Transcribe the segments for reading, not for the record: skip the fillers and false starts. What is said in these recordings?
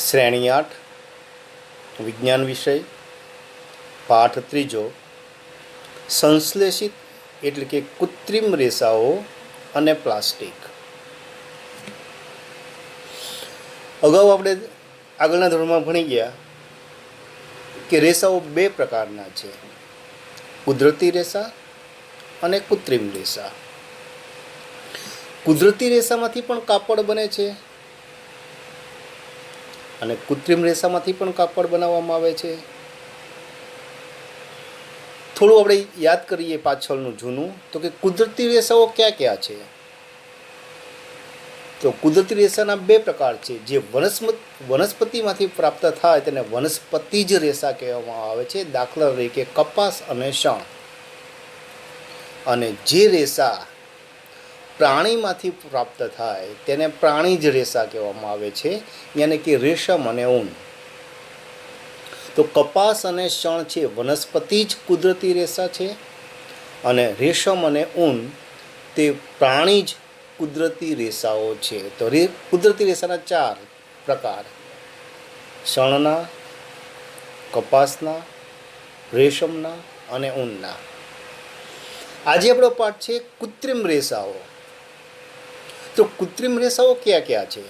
શ્રેણી 8 વિજ્ઞાન વિષય પાઠ 3 સંશ્લેષિત એટલે કે કૃત્રિમ રેસાઓ અને પ્લાસ્ટિક. અગાઉ આપણે આગળના ધોરણમાં ભણી ગયા કે રેસાઓ બે પ્રકારના છે, કુદરતી રેસા અને કૃત્રિમ રેસા. કુદરતી રેસામાંથી પણ કાપડ બને છે અને કૃત્રિમ રેસામાંથી પણ કાપડ બનાવવામાં આવે છે. થોડું આપણે યાદ કરીએ પાછળનું જૂનું, તો કે કુદરતી રેસાઓ ક્યાં ક્યાં છે? તો કુદરતી રેસાના બે પ્રકાર છે. જે વનસ્પતિમાંથી પ્રાપ્ત થાય તેને વનસ્પતિજ રેસા કહેવામાં આવે છે, દાખલા તરીકે કપાસ અને શણ. અને જે રેસા પ્રાણીમાંથી પ્રાપ્ત થાય તેને પ્રાણીજ રેસા કહેવામાં આવે છે, યાની કે રેશમ અને ઊન. તો કપાસ અને શણ છે વનસ્પતિજ કુદરતી રેસા છે અને રેશમ અને ઊન તે પ્રાણીજ કુદરતી રેસાઓ છે. તો કુદરતી રેસાના 4 પ્રકાર: શણના, કપાસના, રેશમના અને ઊનના. આજે આપણો પાઠ છે કૃત્રિમ રેસાઓ. તો કૃત્રિમ રેસાઓ ક્યાં ક્યાં છે?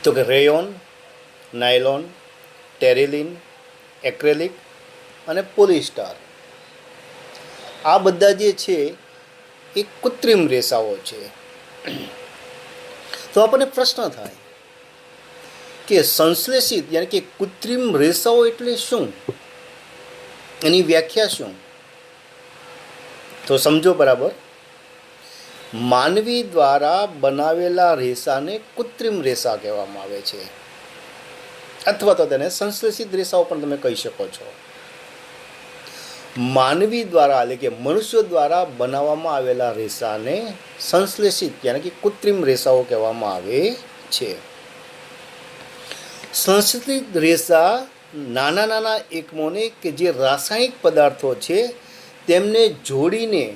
તો કે રેયોન, નાયલોન, ટેરેલિન, એક્રેલિક અને પોલિસ્ટર. આ બધા જે છે એ કૃત્રિમ રેસાઓ છે. તો આપણને પ્રશ્ન થાય કે સંશ્લેષિત યાની કે કૃત્રિમ રેસાઓ એટલે શું? એની વ્યાખ્યા શું? તો સમજો બરાબર. માનવી દ્વારા બનાવેલા રેસાને કૃત્રિમ રેસા કહેવામાં આવે છે, અથવા તો તેને સંશ્લેષિત રેસાઓ પણ તમે કહી શકો છો. માનવી દ્વારા એટલે કે મનુષ્યો દ્વારા બનાવવામાં આવેલા રેસાને સંશ્લેષિત યાની કે કૃત્રિમ રેસાઓ કહેવામાં આવે છે. સંશ્લેષિત રેસા નાના નાના એકમોને કે જે રાસાયણિક પદાર્થો છે તેમને જોડીને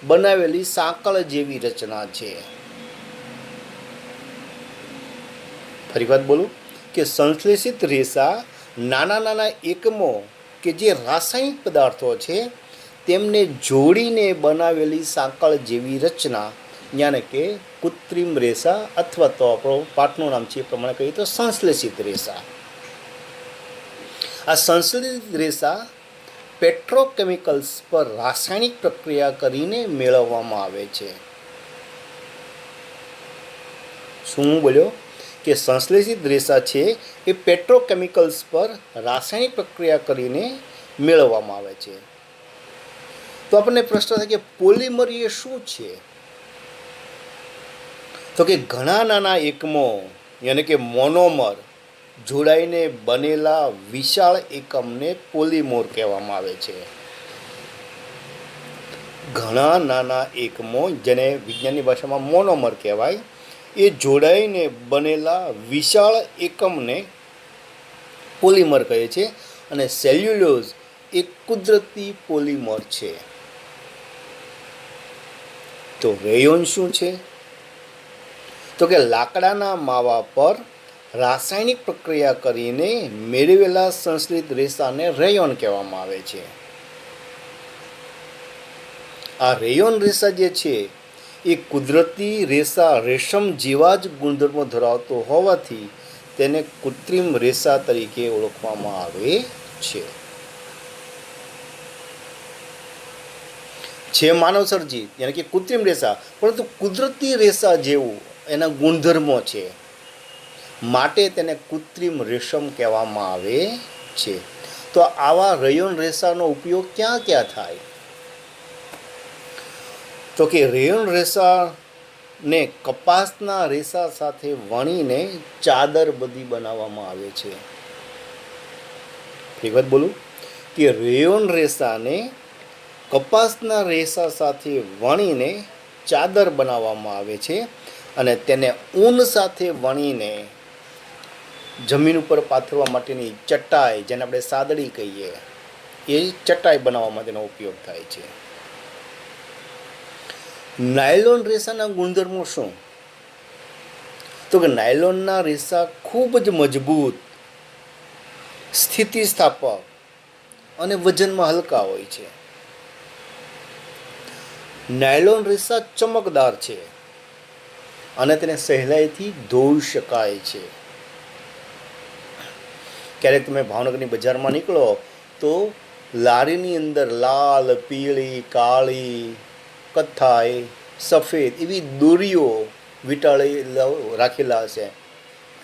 બનાવેલી સાંકળ જેવી રચના છે. ફરી વાત બોલું કે સંશ્લેષિત રેસા નાના નાના એકમો કે જે રાસાયણિક પદાર્થો છે તેમને જોડીને બનાવેલી સાંકળ જેવી રચના, યાને કે કૃત્રિમ રેસા, અથવા તો આપણો પાઠનું નામ છે એ પ્રમાણે કહીએ તો સંશ્લેષિત રેસા. આ સંશ્લેષિત રેસા પેટ્રોકેમિકલ્સ પર રાસાયણિક પ્રક્રિયા કરીને મેળવવામાં આવે છે. શું બોલ્યો? કે સંશ્લેષિત રેસા છે એ પેટ્રોકેમિકલ્સ પર રાસાયણિક પ્રક્રિયા કરીને મેળવવામાં આવે છે. તો આપણને પ્રશ્ન થાય કે પોલિમર એ શું છે? તો કે ઘણા નાના એકમો યાની કે મોનોમર જોડાઈને બનેલા વિશાળ એકમને પોલિમર કહેવામાં આવે છે. ઘણા નાના એકમો, જેને વિજ્ઞાનની ભાષામાં મોનોમર કહેવાય, એ જોડાઈને બનેલા વિશાળ એકમને પોલિમર કહે છે. અને સેલ્યુલોઝ એ કુદરતી પોલિમર છે. તો રેયોન શું છે? તો કે લાકડાના માવા પર રાસાયણિક પ્રક્રિયા કરીને મેળવેલા સંશ્લેષિત રેસાને રેયોન કહેવામાં આવે છે. આ રેયોન રેસા જે છે એ કુદરતી રેસા રેશમ જેવા જ ગુણધર્મો ધરાવતો હોવાથી તેને કૃત્રિમ રેસા તરીકે ઓળખવામાં આવે છે. માનવ સર્જિત યાની કે કૃત્રિમ રેસા, પરંતુ કુદરતી રેસા જેવું એના ગુણધર્મો છે, માટે તેને કૃત્રિમ રેશમ કહેવામાં આવે છે. તો આવા રેયોન રેસાનો ઉપયોગ ક્યાં ક્યાં થાય? તો કે રેયોન રેસાને કપાસના રેસા સાથે વણીને ચાદર બધી બનાવવામાં આવે છે. એક વાત બોલું કે રેયોન રેસાને કપાસના રેસા સાથે વણીને ચાદર બનાવવામાં આવે છે અને તેને ઊન સાથે વણીને જમીન ઉપર પાથરવા માટેની ચટાઈ, જેને આપણે સાદડી કહીએ, એ ચટાઈ બનાવવા માટેનો ઉપયોગ થાય છે. નાયલોન રેસાના ગુણધર્મો શું? તો કે નાયલોનના રેસા ખૂબ જ મજબૂત, સ્થિતિસ્થાપક અને વજનમાં હલકા હોય છે. નાયલોન રેસા ચમકદાર છે અને તેને સહેલાઈથી ધોઈ શકાય છે. ક્યારેક તમે ભાવનગરની બજારમાં નીકળો તો લારીની અંદર લાલ, પીળી, કાળી, કથ્થાઈ, સફેદ એવી દોરીઓ વીંટાળી રાખેલા હશે,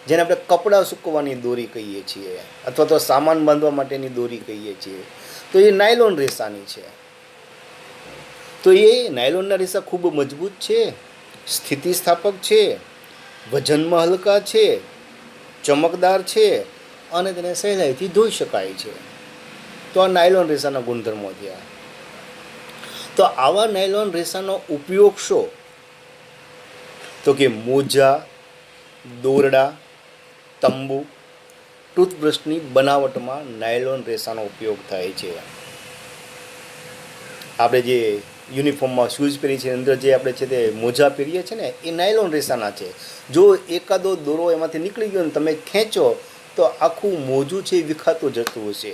જેને આપણે કપડાં સૂકવવાની દોરી કહીએ છીએ અથવા તો સામાન બાંધવા માટેની દોરી કહીએ છીએ. તો એ નાયલોન રેસાની છે. તો એ નાયલોનના રેસા ખૂબ મજબૂત છે, સ્થિતિસ્થાપક છે, વજનમાં હલકા છે, ચમકદાર છે અને તેને સહેલાઈથી ધોઈ શકાય છે. તો આ નાયલોન રેસાના ગુણધર્મો થયા. તો આવા નાયલોન રેસાનો ઉપયોગ શું? તો કે મોજા, દોરડા, તંબુ, ટૂથબ્રશની બનાવટમાં નાયલોન રેસાનો ઉપયોગ થાય છે. આપણે જે યુનિફોર્મમાં શૂઝ પહેરીએ છીએ, અંદર જે આપણે છે તે મોજા પહેરીએ છીએ ને, એ નાયલોન રેસાના છે. જો એકાદો દોરો એમાંથી નીકળી ગયો ને તમે ખેંચો તો આખું મોજું છે એ વિખાતું જતું હશે.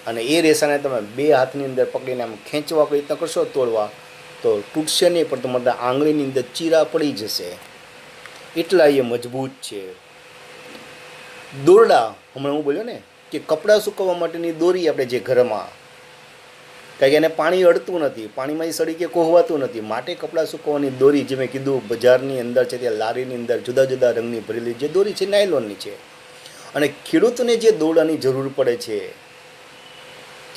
અને એ રેસાને તમે બે હાથની અંદર પકડીને આમ ખેંચવા પ્રયત્ન કરશો તોડવા, તો તૂટશે નહીં, પણ તમારા આંગળીની અંદર ચીરા પડી જશે. એટલા એ મજબૂત છે. દોરડા, હમણાં હું બોલ્યો ને કે કપડાં સૂકવવા માટેની દોરી આપણે જે ઘરમાં, કારણ કે એને પાણી અડતું નથી, પાણીમાં સડી કે કોહવાતું નથી, માટે કપડાં સૂકવવાની દોરી, જે મેં કીધું બજારની અંદર છે તે લારીની અંદર જુદા જુદા રંગની ભરેલી જે દોરી છે નાયલોનની છે. અને ખેડૂતને જે દોરડાની જરૂર પડે છે,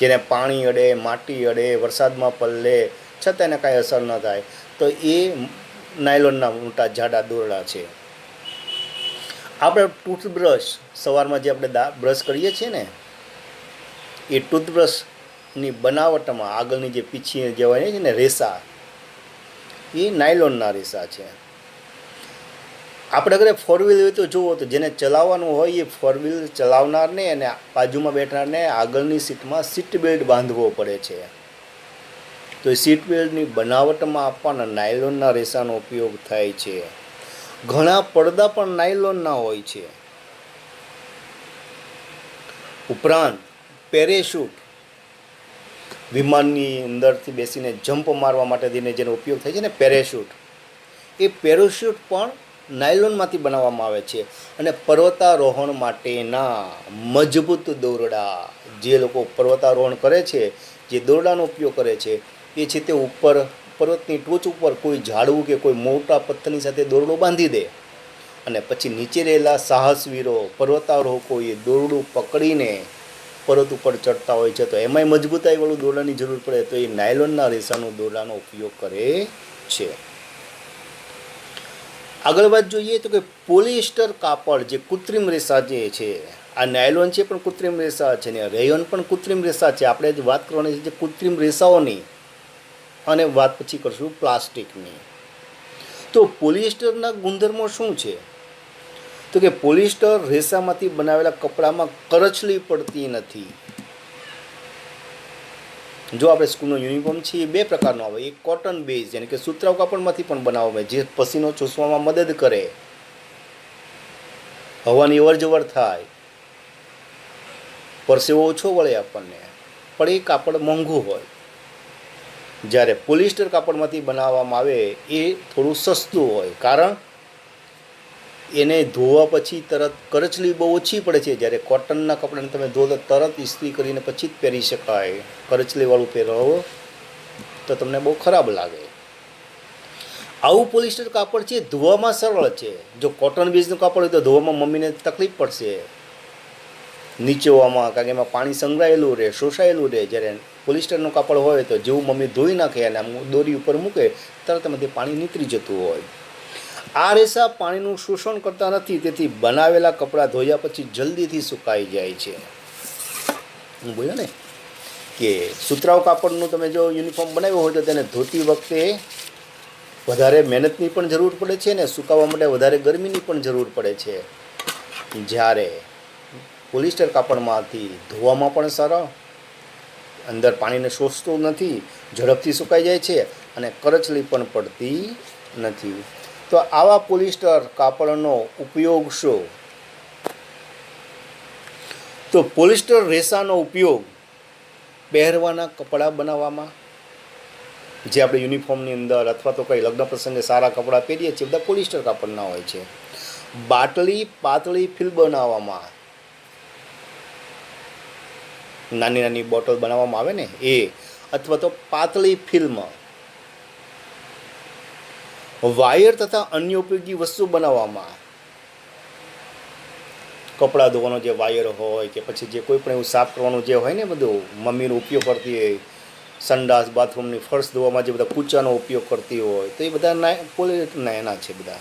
જેને પાણી અડે, માટી અડે, વરસાદમાં પલળે છતાં એને કાંઈ અસર ન થાય, તો એ નાયલોનના મોટા જાડા દોરડા છે. આપણે ટૂથબ્રશ, સવારમાં જે આપણે બ્રશ કરીએ છીએ ને, એ ટૂથબ્રશની બનાવટમાં આગળની જે પીછી જે હોય છે ને રેસા, એ નાયલોનના રેસા છે. આપણે ઘરે ફોર વ્હીલ હોય તો જુઓ તો જેને ચલાવવાનું હોય એ ફોર વ્હીલ ચલાવનારને અને બાજુમાં બેઠનારને આગળની સીટમાં સીટ બેલ્ટ બાંધવો પડે છે. તો એ સીટ બેલ્ટની બનાવટમાં આપવાના નાયલોનના રેસાનો ઉપયોગ થાય છે. ઘણા પડદા પણ નાયલોનના હોય છે. ઉપરાંત પેરેશૂટ, વિમાનની અંદરથી બેસીને જમ્પ મારવા માટે જેનો ઉપયોગ થાય છે ને પેરેશૂટ, એ પેરેશૂટ પણ નાયલોનમાંથી બનાવવામાં આવે છે. અને પર્વતારોહણ માટેના મજબૂત દોરડા, જે લોકો પર્વતારોહણ કરે છે, જે દોરડાનો ઉપયોગ કરે છે, એ છે તે ઉપર પર્વતની ટોચ ઉપર કોઈ ઝાડવું કે કોઈ મોટા પથ્થરની સાથે દોરડો બાંધી દે અને પછી નીચે રહેલા સાહસવીરો, પર્વતારોહકો એ દોરડું પકડીને પર્વત ઉપર ચડતા હોય છે. તો એમાંય મજબૂતાઈવાળું દોરડાની જરૂર પડે, તો એ નાયલોનના રેસાનો દોરડાનો ઉપયોગ કરે છે. આગળ વાત જોઈએ તો કે પોલિએસ્ટર કાપડ, જે કૃત્રિમ રેસા જે છે, આ નાયલોન છે પણ કૃત્રિમ રેસા છે ને રેયોન પણ કૃત્રિમ રેસા છે. આપણે જ વાત કરવાની છે કૃત્રિમ રેસાઓની, અને વાત પછી કરશું પ્લાસ્ટિકની. તો પોલિએસ્ટરના ગુણધર્મો શું છે? તો કે પોલિએસ્ટર રેસામાંથી બનાવેલા કપડામાં કરચલી પડતી નથી. જો આપણે સ્કૂલનો યુનિફોર્મ છે એ બે પ્રકારનો આવે. એક કોટન બેઝ, yani કે સુતરાઉ કાપડમાંથી પણ બનાવવામાં, જે પસીનો ચૂસવામાં મદદ કરે, હવાની અવરજવર થાય, પરસેવો ઓછો વળે આપણને, પણ એ કાપડ મોંઘું હોય. જ્યારે પોલિએસ્ટર કાપડમાંથી બનાવવામાં આવે એ થોડું સસ્તું હોય, કારણ એને ધોવા પછી તરત કરચલી બહુ ઓછી પડે છે. જ્યારે કોટનના કપડાને તમે ધો તો તરત ઇસ્ત્રી કરીને પછી જ પહેરી શકાય. કરચલીવાળું પહેરો તો તમને બહુ ખરાબ લાગે. આવું પોલિએસ્ટર કાપડ છે ધોવામાં સરળ છે. જો કોટન બેઝનું કાપડ હોય તો ધોવામાં મમ્મીને તકલીફ પડશે નીચોવામાં, કારણ કે એમાં પાણી સંગ્રહાયેલું રહે, શોષાયેલું રહે. જ્યારે પોલિએસ્ટરનું કાપડ હોય તો જેવું મમ્મી ધોઈ નાખે અને આમ દોરી ઉપર મૂકે તરત એમાંથી પાણી નીતરી જતું હોય. આ રેસા પાણીનું શોષણ કરતા નથી, તેથી બનાવેલા કપડાં ધોયા પછી જલ્દીથી સુકાઈ જાય છે. હું બોલ્યો ને કે સુતરાઉ કાપડનું તમે જો યુનિફોર્મ બનાવ્યો હોય તો તેને ધોતી વખતે વધારે મહેનતની પણ જરૂર પડે છે ને સુકાવવા માટે વધારે ગરમીની પણ જરૂર પડે છે. જ્યારે પોલિએસ્ટર કાપડમાંથી ધોવામાં પણ સરળ, અંદર પાણીને શોષતું નથી, ઝડપથી સુકાઈ જાય છે અને કરચલી પણ પડતી નથી. તો આવા પોલિસ્ટર કાપડનો ઉપયોગ શું? તો પોલિસ્ટર રેસાનો ઉપયોગ પહેરવાના કપડાં બનાવવામાં, જે આપણે યુનિફોર્મની અંદર અથવા તો કંઈ લગ્ન પ્રસંગે સારા કપડાં પહેરીએ છીએ બધા પોલિસ્ટર કાપડના હોય છે. બાટલી પાતળી ફિલ્મ બનાવવામાં, નાની નાની બોટલ બનાવવામાં આવે ને એ, અથવા તો પાતળી ફિલ્મ. વાયર તથા અન્ય ઉપયોગી વસ્તુ બનાવવામાં, કપડાં ધોવાનો જે વાયર હોય કે પછી જે કોઈ પણ એવું સાફ કરવાનું જે હોય ને બધું મમ્મીનો ઉપયોગ કરતી હોય, સંડાસ બાથરૂમની ફર્શ ધોવામાં જે બધા કૂચાનો ઉપયોગ કરતી હોય તો એ બધા પોલિસ્ટરના એના છે બધા.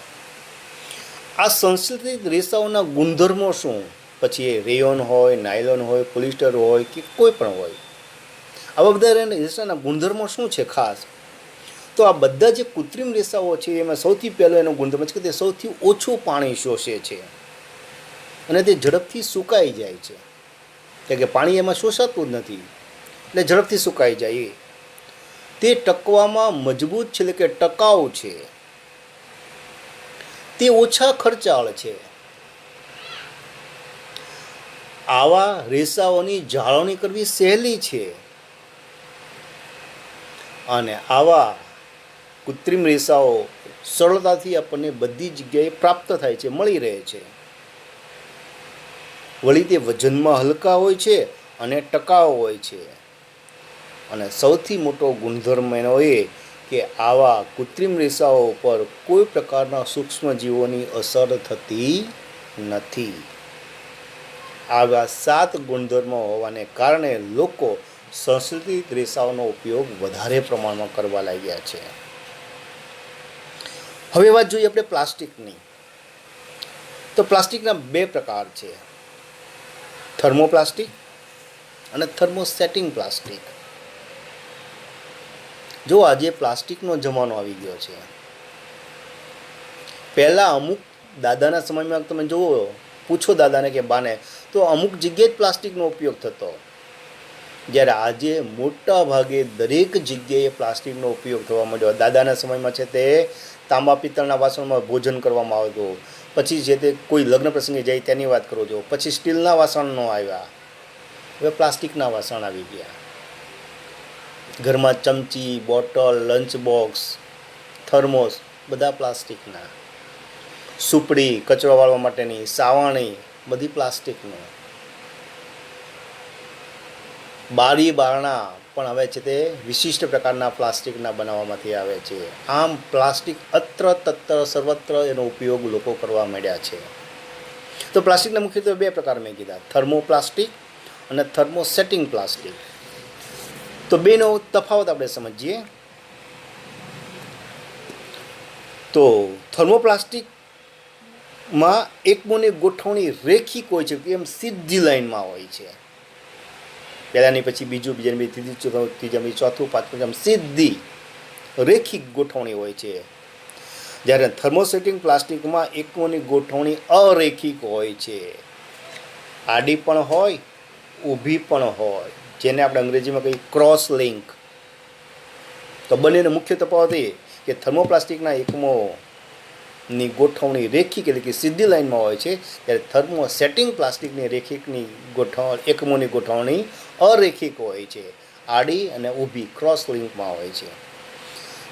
આ સંશ્લેષિત રેસાઓના ગુણધર્મો શું? પછી એ રેયોન હોય, નાયલોન હોય, પોલિસ્ટર હોય કે કોઈ પણ હોય, આવા બધા રેસાના ગુણધર્મો શું છે ખાસ? તો આ બધા જે કૃત્રિમ રેસાઓ છે એમાં સૌથી પહેલો એનો ગુણધર્મ છે કે તે સૌથી ઓછું પાણી શોષે છે અને તે ઝડપથી સુકાઈ જાય છે. કે પાણી એમાં શોષાતું જ નથી એટલે ઝડપથી સુકાઈ જાય. તે ટકવામાં મજબૂત છે એટલે કે ટકાઉ છે. તે ઓછા ખર્ચાળ છે. આવા રેસાઓની જાળવણી કરવી સહેલી છે અને આવા કૃત્રિમ રેસાઓ સરળતાથી આપણને બધી જગ્યાએ પ્રાપ્ત થાય છે, મળી રહે છે. વળી તે વજનમાં હલકા હોય છે અને ટકાઉ હોય છે. અને સૌથી મોટો ગુણધર્મ એનો એ કે આવા કૃત્રિમ રેસાઓ પર કોઈ પ્રકારના સૂક્ષ્મજીવોની અસર થતી નથી. આવા 7 ગુણધર્મો હોવાને કારણે લોકો સંશ્લેષિત રેસાઓનો ઉપયોગ વધારે પ્રમાણમાં કરવા લાગ્યા છે. હવે વાત જોઈએ આપણે પ્લાસ્ટિકની. તો પ્લાસ્ટિકના 2 પ્રકાર છે, થર્મોપ્લાસ્ટિક અને થર્મોસેટિંગ પ્લાસ્ટિક. જો આજે પ્લાસ્ટિકનો જમાનો આવી ગયો છે. પહેલાં અમુક દાદાના સમયમાં તમે જુઓ, પૂછો દાદાને કે બાને, તો અમુક જગ્યાએ જ પ્લાસ્ટિકનો ઉપયોગ થતો. જ્યારે આજે મોટા ભાગે દરેક જગ્યાએ પ્લાસ્ટિકનો ઉપયોગ થવા માંડ્યો. દાદાના સમયમાં છે તે તાંબા પિત્તળના વાસણમાં ભોજન કરવામાં આવતું. પછી જે તે કોઈ લગ્ન પ્રસંગે જાય તેની વાત કરું છું. પછી સ્ટીલના વાસણનો આવ્યા, હવે પ્લાસ્ટિકના વાસણ આવી ગયા. ઘરમાં ચમચી, બોટલ, લંચ બોક્સ, થર્મોસ બધા પ્લાસ્ટિકના. સુપડી, કચરો વાળવા માટેની, સાવરણી બધી પ્લાસ્ટિકનું. બારી બારણા પણ હવે છે તે વિશિષ્ટ પ્રકારના પ્લાસ્ટિકના બનાવવામાંથી આવે છે. આમ પ્લાસ્ટિક અત્ર તત્ર સર્વત્ર એનો ઉપયોગ લોકો કરવા માંડ્યા છે. તો પ્લાસ્ટિકના મુખ્યત્વે 2 પ્રકાર મેં કીધા, થર્મોપ્લાસ્ટિક અને થર્મોસેટિંગ પ્લાસ્ટિક. તો બેનો તફાવત આપણે સમજીએ. તો થર્મોપ્લાસ્ટિકમાં એકમોની ગોઠવણી રેખિક હોય છે, એમ સીધી લાઈનમાં હોય છે. પહેલાંની પછી બીજું, બીજાની ત્રીજું, ત્રીજાની ચોથું, પાંચમું, આમ સીધી રેખિક ગોઠવણી હોય છે. જ્યારે થર્મોસેટિંગ પ્લાસ્ટિકમાં એકમોની ગોઠવણી અરેખિક હોય છે. આડી પણ હોય, ઊભી પણ હોય, જેને આપણે અંગ્રેજીમાં કહીએ ક્રોસ લિંક. તો બંનેનો મુખ્ય તફાવત એ કે થર્મોપ્લાસ્ટિકના એકમોની ગોઠવણી રેખિક એટલે કે સીધી લાઈનમાં હોય છે, ત્યારે થર્મોસેટિંગ પ્લાસ્ટિકની રેખિકની એકમોની ગોઠવણી અરેખિક હોય છે, આડી અને ઊભી ક્રોસ લિંકમાં હોય છે.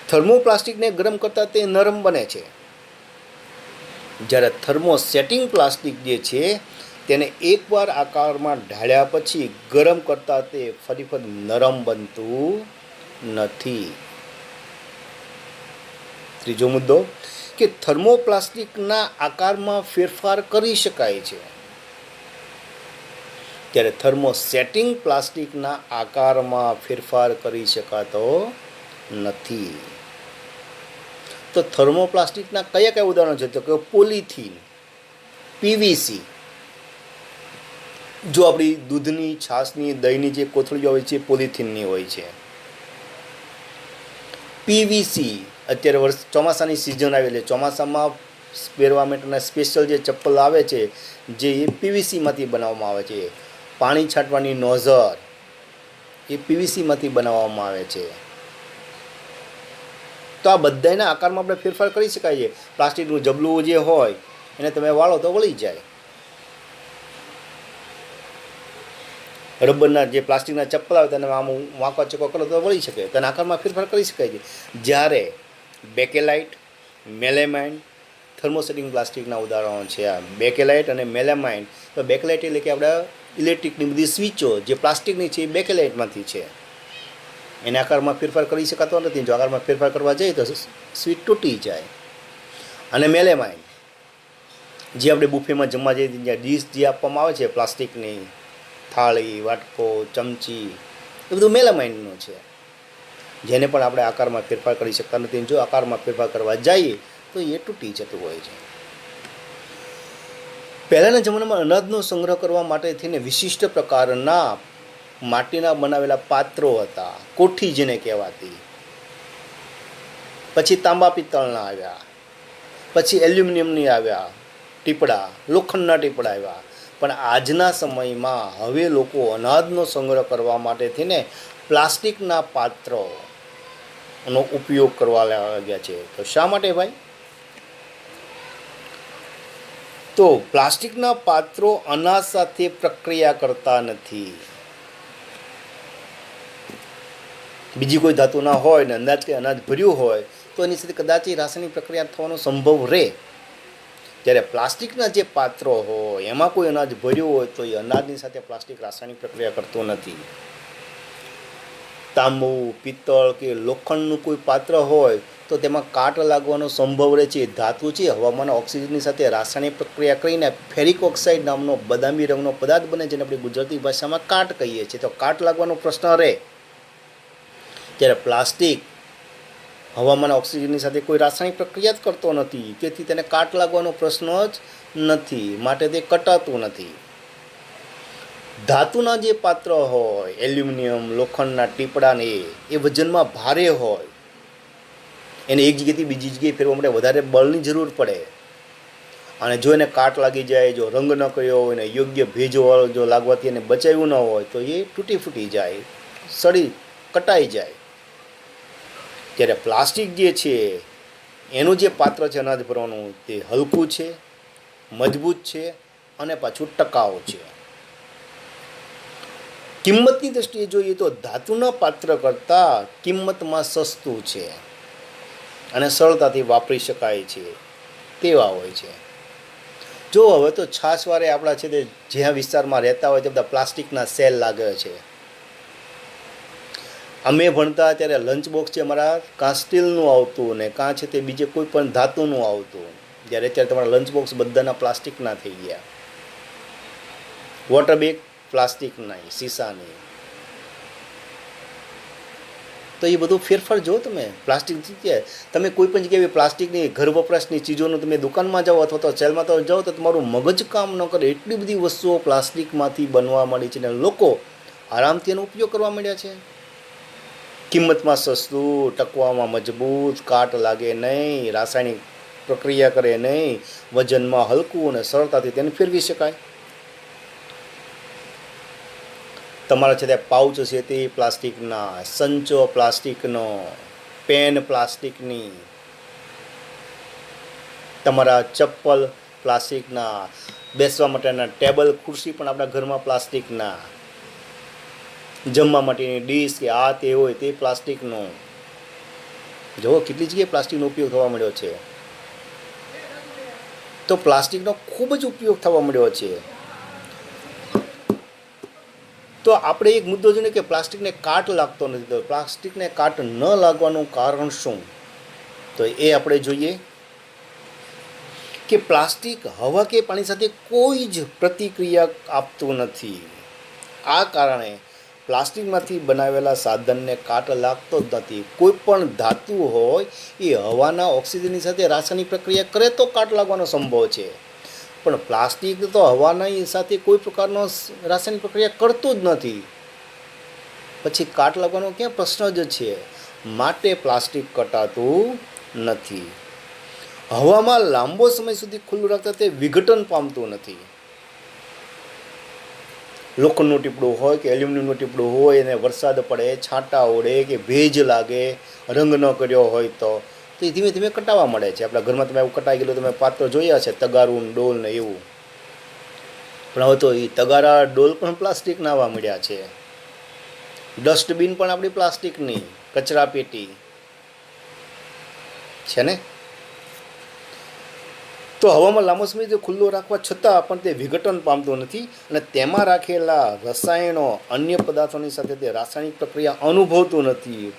થર્મોપ્લાસ્ટિકને ગરમ કરતાં તે નરમ બને છે, જ્યારે થર્મોસેટિંગ પ્લાસ્ટિક જે છે તેને એકવાર આકારમાં ઢાળ્યા પછી ગરમ કરતાં તે ફરી નરમ બનતું નથી. ત્રીજો મુદ્દો કે થર્મોપ્લાસ્ટિકના આકારમાં ફેરફાર કરી શકાય છે, ત્યારે થર્મોસેટિંગ પ્લાસ્ટિકના આકારમાં ફેરફાર કરી શકાતો નથી. તો થર્મોપ્લાસ્ટિકના કયા કયા ઉદાહરણો છે? તો કે પોલિથીન, પીવીસી. જો આપણી દૂધની, છાશની, દહીંની જે કોથળીઓ હોય છે પોલિથીનની હોય છે. પીવીસી અત્યારે ચોમાસાની સિઝન આવે એટલે ચોમાસામાં પહેરવા માટેના સ્પેશિયલ જે ચપ્પલ આવે છે જે એ પીવીસીમાંથી બનાવવામાં આવે છે. પાણી છાંટવાની નોઝર એ પીવીસીમાંથી બનાવવામાં આવે છે. તો આ બધાના આકારમાં આપણે ફેરફાર કરી શકાય છે. પ્લાસ્ટિકનું જબલું જે હોય એને તમે વાળો તો વળી જાય. રબરના જે પ્લાસ્ટિકના ચપ્પલ આવે તેને આમ વાંકો ચકો કરો તો વળી શકે, તેના આકારમાં ફેરફાર કરી શકાય છે. જ્યારે બેકેલાઇટ, મેલેમાઇન, થર્મોસેટિંગ પ્લાસ્ટિકના ઉદાહરણો છે આ બેકેલાઇટ અને મેલેમાઇન. તો બેકેલાઇટ એટલે કે આપણે ઇલેક્ટ્રિકની બધી સ્વિચો જે પ્લાસ્ટિકની છે એ બેકેલાઇટમાંથી છે, એના આકારમાં ફેરફાર કરી શકાતો નથી. જો આકારમાં ફેરફાર કરવા જઈએ તો સ્વિચ તૂટી જાય. અને મેલેમાઇન જે આપણે બુફેમાં જમવા જઈએ ત્યાં ડીશ જે આપવામાં આવે છે પ્લાસ્ટિકની, થાળી, વાટકો, ચમચી, એ બધું મેલેમાઇનનું છે, જેને પણ આપણે આકારમાં ફેરફાર કરી શકતા નથી. જો આકારમાં ફેરફાર કરવા જઈએ તો એ તૂટી જતું હોય છે. પહેલાંના જમાનામાં અનાજનો સંગ્રહ કરવા માટે થઈને વિશિષ્ટ પ્રકારના માટીના બનાવેલા પાત્રો હતા, કોઠી જેને કહેવાતી. પછી તાંબા પિત્તળના આવ્યા, પછી એલ્યુમિનિયમની આવ્યા ટીપડા, લોખંડના ટીપડા આવ્યા. પણ આજના સમયમાં હવે લોકો અનાજનો સંગ્રહ કરવા માટે થઈને પ્લાસ્ટિકના પાત્રોનો ઉપયોગ કરવા લાગ્યા છે. તો શા માટે ભાઈ? તો પ્લાસ્ટિકના પાત્રો અનાજ સાથે પ્રક્રિયા કરતા નથી. બીજી કોઈ ધાતુ ના હોય ને અંદાજ કે અનાજ ભર્યું હોય તો એની સાથે કદાચ રાસાયણિક પ્રક્રિયા થવાનો સંભવ રહે. જ્યારે પ્લાસ્ટિકના જે પાત્રો હોય એમાં કોઈ અનાજ ભર્યું હોય તો એ અનાજની સાથે પ્લાસ્ટિક રાસાયણિક પ્રક્રિયા કરતું નથી. તાંબુ, પિત્તળ કે લોખંડનું કોઈ પાત્ર હોય તો તેમાં કાટ લાગવાનો સંભવ રહે છે. ધાતુ છે હવામાન ઓક્સિજનની સાથે રાસાયણિક પ્રક્રિયા કરીને ફેરિક ઓક્સાઇડ નામનો બદામી રંગનો પદાર્થ બને, જેને આપણે ગુજરાતી ભાષામાં કાટ કહીએ છીએ. તો કાટ લાગવાનો પ્રશ્ન રહે. જ્યારે પ્લાસ્ટિક હવામાન ઓક્સિજનની સાથે કોઈ રાસાયણિક પ્રક્રિયા જ કરતો નથી, તેથી તેને કાટ લાગવાનો પ્રશ્ન જ નથી, માટે તે કટાતું નથી. ધાતુના જે પાત્ર હોય એલ્યુમિનિયમ, લોખંડના ટીપડાને એ વજનમાં ભારે હોય, એને એક જગ્યાએથી બીજી જગ્યાએ ફેરવા માટે વધારે બળની જરૂર પડે. અને જો એને કાટ લાગી જાય, જો રંગ ન કર્યો હોય ને યોગ્ય ભેજ જો લાગવાથી એને બચાવ્યું ન હોય તો એ તૂટી ફૂટી જાય, સડી કટાઈ જાય. ત્યારે પ્લાસ્ટિક જે છે એનું જે પાત્ર છે અનાજ ભરવાનું તે હલકું છે, મજબૂત છે અને પાછું ટકાઉ છે. કિંમતની દૃષ્ટિએ જોઈએ તો ધાતુના પાત્ર કરતાં કિંમતમાં સસ્તું છે અને સરળતાથી વાપરી શકાય છે તેવા હોય છે. જો હવે તો છાશવારે આપણા છે તે જ્યાં વિસ્તારમાં રહેતા હોય તે બધા પ્લાસ્ટિકના સેલ લાગે છે. અમે ભણતા ત્યારે લંચ બોક્સ છે અમારા કાં સ્ટીલનું આવતું ને કાં છે તે બીજે કોઈ પણ ધાતુનું આવતું, જ્યારે અત્યારે તમારા લંચ બોક્સ બધાના પ્લાસ્ટિકના થઈ ગયા. વોટર બેગ પ્લાસ્ટિકના, શીશાની. તો એ બધું ફેરફાર જો તમે પ્લાસ્ટિક જગ્યાએ તમે કોઈ પણ જગ્યાએ પ્લાસ્ટિકની ઘર વપરાશની ચીજોનું તમે દુકાનમાં જાઓ અથવા તો સેલમાં તો જાઓ તો તમારું મગજ કામ ન કરે, એટલી બધી વસ્તુઓ પ્લાસ્ટિકમાંથી બનવા માંડી છે ને લોકો આરામથી એનો ઉપયોગ કરવા માંડ્યા છે. કિંમતમાં સસ્તું, ટકવામાં મજબૂત, કાટ લાગે નહીં, રાસાયણિક પ્રક્રિયા કરે નહીં, વજનમાં હલકું અને સરળતાથી તેને ફેરવી શકાય. તમારા છે તે પાઉચ છે તે પ્લાસ્ટિકના, સંચો પ્લાસ્ટિકનો, પેન પ્લાસ્ટિકની, તમારા ચપ્પલ પ્લાસ્ટિકના, બેસવા માટેના ટેબલ ખુરશી પણ આપણા ઘરમાં પ્લાસ્ટિકના, જમવા માટેની ડીશ કે આ તે હોય તે પ્લાસ્ટિકનો. જુઓ કેટલી જગ્યાએ પ્લાસ્ટિકનો ઉપયોગ થવા મળ્યો છે. તો પ્લાસ્ટિકનો ખૂબ જ ઉપયોગ થવા મળ્યો છે. તો આપણે એક મુદ્દો જોઈને કે પ્લાસ્ટિકને કાટ લાગતો નથી, તો પ્લાસ્ટિકને કાટ ન લાગવાનું કારણ શું? તો એ આપણે જોઈએ કે પ્લાસ્ટિક હવા કે પાણી સાથે કોઈ જ પ્રતિક્રિયા આપતું નથી. આ કારણે પ્લાસ્ટિકમાંથી બનાવેલા સાધનને કાટ લાગતો જ નથી. કોઈ પણ ધાતુ હોય એ હવાના ઓક્સિજનની સાથે રાસાયણિક પ્રક્રિયા કરે તો કાટ લાગવાનો સંભવ છે, પણ પ્લાસ્ટિક તો હવાના સાથે કોઈ પ્રકારનો રાસાયણિક પ્રક્રિયા કરતું જ નથી, પછી કાટ લાગવાનો ક્યાં પ્રશ્ન જ છે. માટે પ્લાસ્ટિક કટાતું નથી. હવામાં લાંબો સમય સુધી ખુલ્લું રાખતા તે વિઘટન પામતું નથી. લોખંડનું ટીપડું હોય કે એલ્યુમિનિયમનું ટીપડું હોય, એને વરસાદ પડે, છાંટા ઓળે કે ભેજ લાગે, રંગ ન કર્યો હોય તો એ ધીમે ધીમે કટાવા મળે છે. આપણા ઘરમાં તમે એવું કટાઈ ગયેલું તમે પાત્ર જોયા છે, તગારું ડોલ ને એવું. પણ હવે તો એ તગારા ડોલ પણ પ્લાસ્ટિકના આવવા મળ્યા છે. ડસ્ટબિન પણ આપણી પ્લાસ્ટિકની કચરા પેટી છે ને. તો હવામાં લાંબો સમય ખુલ્લો રાખવા છતાં પણ તે વિઘટન પામતું નથી અને તેમાં રાખેલા રસાયણો અન્ય પદાર્થોની સાથે તે રાસાયણિક પ્રક્રિયા અનુભવતું નથી.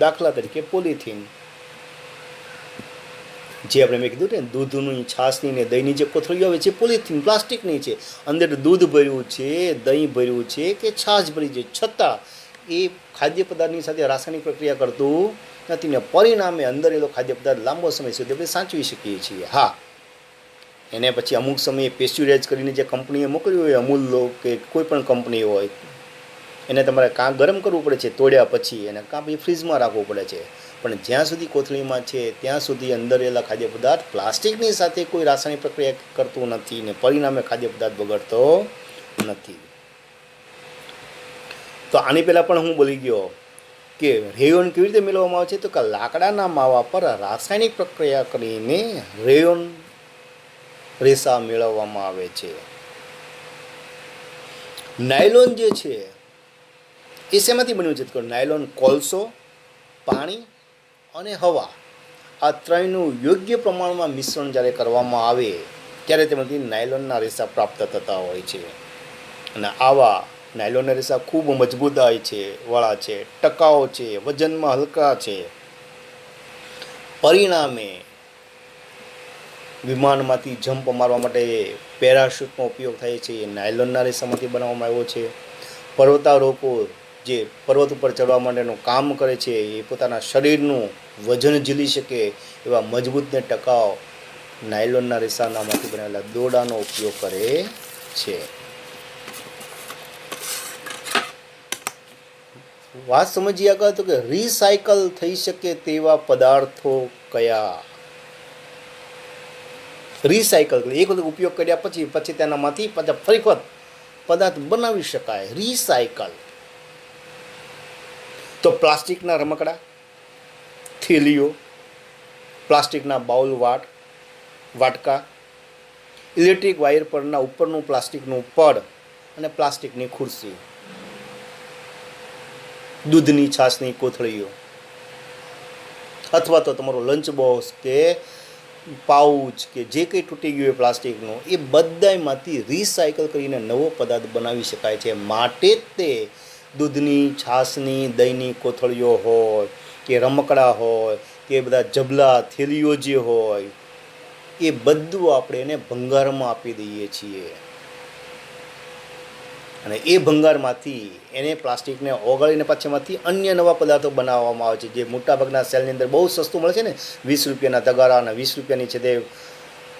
દાખલા તરીકે પોલિથીન, જે આપણે મેં કીધું ને દૂધની, છાશની ને દહીંની જે કોથળીઓ આવે છે પોલિથીન પ્લાસ્ટિકની છે. અંદર દૂધ ભર્યું છે, દહીં ભર્યું છે કે છાશ ભરી છે, છતાં એ ખાદ્ય પદાર્થની સાથે રાસાયણિક પ્રક્રિયા કરતું નથી ને પરિણામે અંદર એલો ખાદ્ય પદાર્થ લાંબો સમય સુધી આપણે સાચવી શકીએ છીએ. હા, એને પછી અમુક સમયે પેસ્ચ્યુરાઇઝ કરીને જે કંપનીએ મોકલ્યું હોય, અમૂલ કે કોઈ પણ કંપની હોય, એને તમારે કાં ગરમ કરવું પડે છે તોડ્યા પછી, એને કાં પછી ફ્રીજમાં રાખવું પડે છે. પણ જ્યાં સુધી કોથળીમાં છે ત્યાં સુધી અંદર રહેલા ખાદ્ય પદાર્થ પ્લાસ્ટિકની સાથે કોઈ રાસાયણિક પ્રક્રિયા કરતું નથી ને પરિણામે ખાદ્ય પદાર્થ બગડતો નથી. તો આની પહેલાં પણ હું બોલી ગયો કે રેયોન કેવી રીતે મેળવવામાં આવે છે, તો કે લાકડાના માવા પર રાસાયણિક પ્રક્રિયા કરીને રેયોન રેસા મેળવવામાં આવે છે. નાયલોન જે છે એ શેમાંથી બન્યું છે, તો નાયલોન કોલસો, પાણી અને હવા, આ ત્રણનું યોગ્ય પ્રમાણમાં મિશ્રણ જ્યારે કરવામાં આવે ત્યારે તેમાંથી નાયલોનના રેસા પ્રાપ્ત થતા હોય છે. અને આવા નાયલોનના રેસા ખૂબ મજબૂતાઈ છે વાળા છે, ટકાઉ છે, વજનમાં હલકા છે. પરિણામે વિમાનમાંથી જમ્પ મારવા માટે પેરાશૂટનો ઉપયોગ થાય છે, એ નાયલોનના રેસામાંથી બનાવવામાં આવ્યો છે. પર્વતારોહકો જે પર્વત ઉપર ચડવા માટેનું કામ કરે છે, એ પોતાના શરીરનું વજન ઝીલી શકે એવા મજબૂત ને ટકાઉ નાયલોનના રેસામાંથી બનેલા દોરડાનો ઉપયોગ કરે છે. વાત સમજીએ આગળ, તો કે રિસાયકલ થઈ શકે તેવા પદાર્થો કયા. રિસાયકલ એક વખત ઉપયોગ કર્યા પછી તેનામાંથી પાછા ફરી વખત પદાર્થ બનાવી શકાય. રિસાયકલ તો પ્લાસ્ટિકના રમકડા, થેલીઓ, પ્લાસ્ટિકના બાઉલ વાટકા, ઇલેક્ટ્રિક વાયર પરના ઉપરનું પ્લાસ્ટિકનું પડ અને પ્લાસ્ટિકની ખુરશી, દૂધની છાશની કોથળીઓ, અથવા તો તમારો લંચ બોક્સ કે પાઉચ કે જે કંઈ તૂટી ગયું હોય પ્લાસ્ટિકનું, એ બધામાંથી રિસાયકલ કરીને નવો પદાર્થ બનાવી શકાય છે. માટે તે દૂધની, છાશની, દહીંની કોથળીઓ હોય કે રમકડા હોય કે બધા જબલા, થેલીઓ જે હોય, એ બધું આપણે એને ભંગારમાં આપી દઈએ છીએ. અને એ ભંગારમાંથી એને પ્લાસ્ટિકને ઓગાળીને પાછળમાંથી અન્ય નવા પદાર્થો બનાવવામાં આવે છે, જે મોટાભાગના સેલની અંદર બહુ સસ્તું મળે છે ને. 20 રૂપિયાના તગારા અને 20 રૂપિયાની છે તે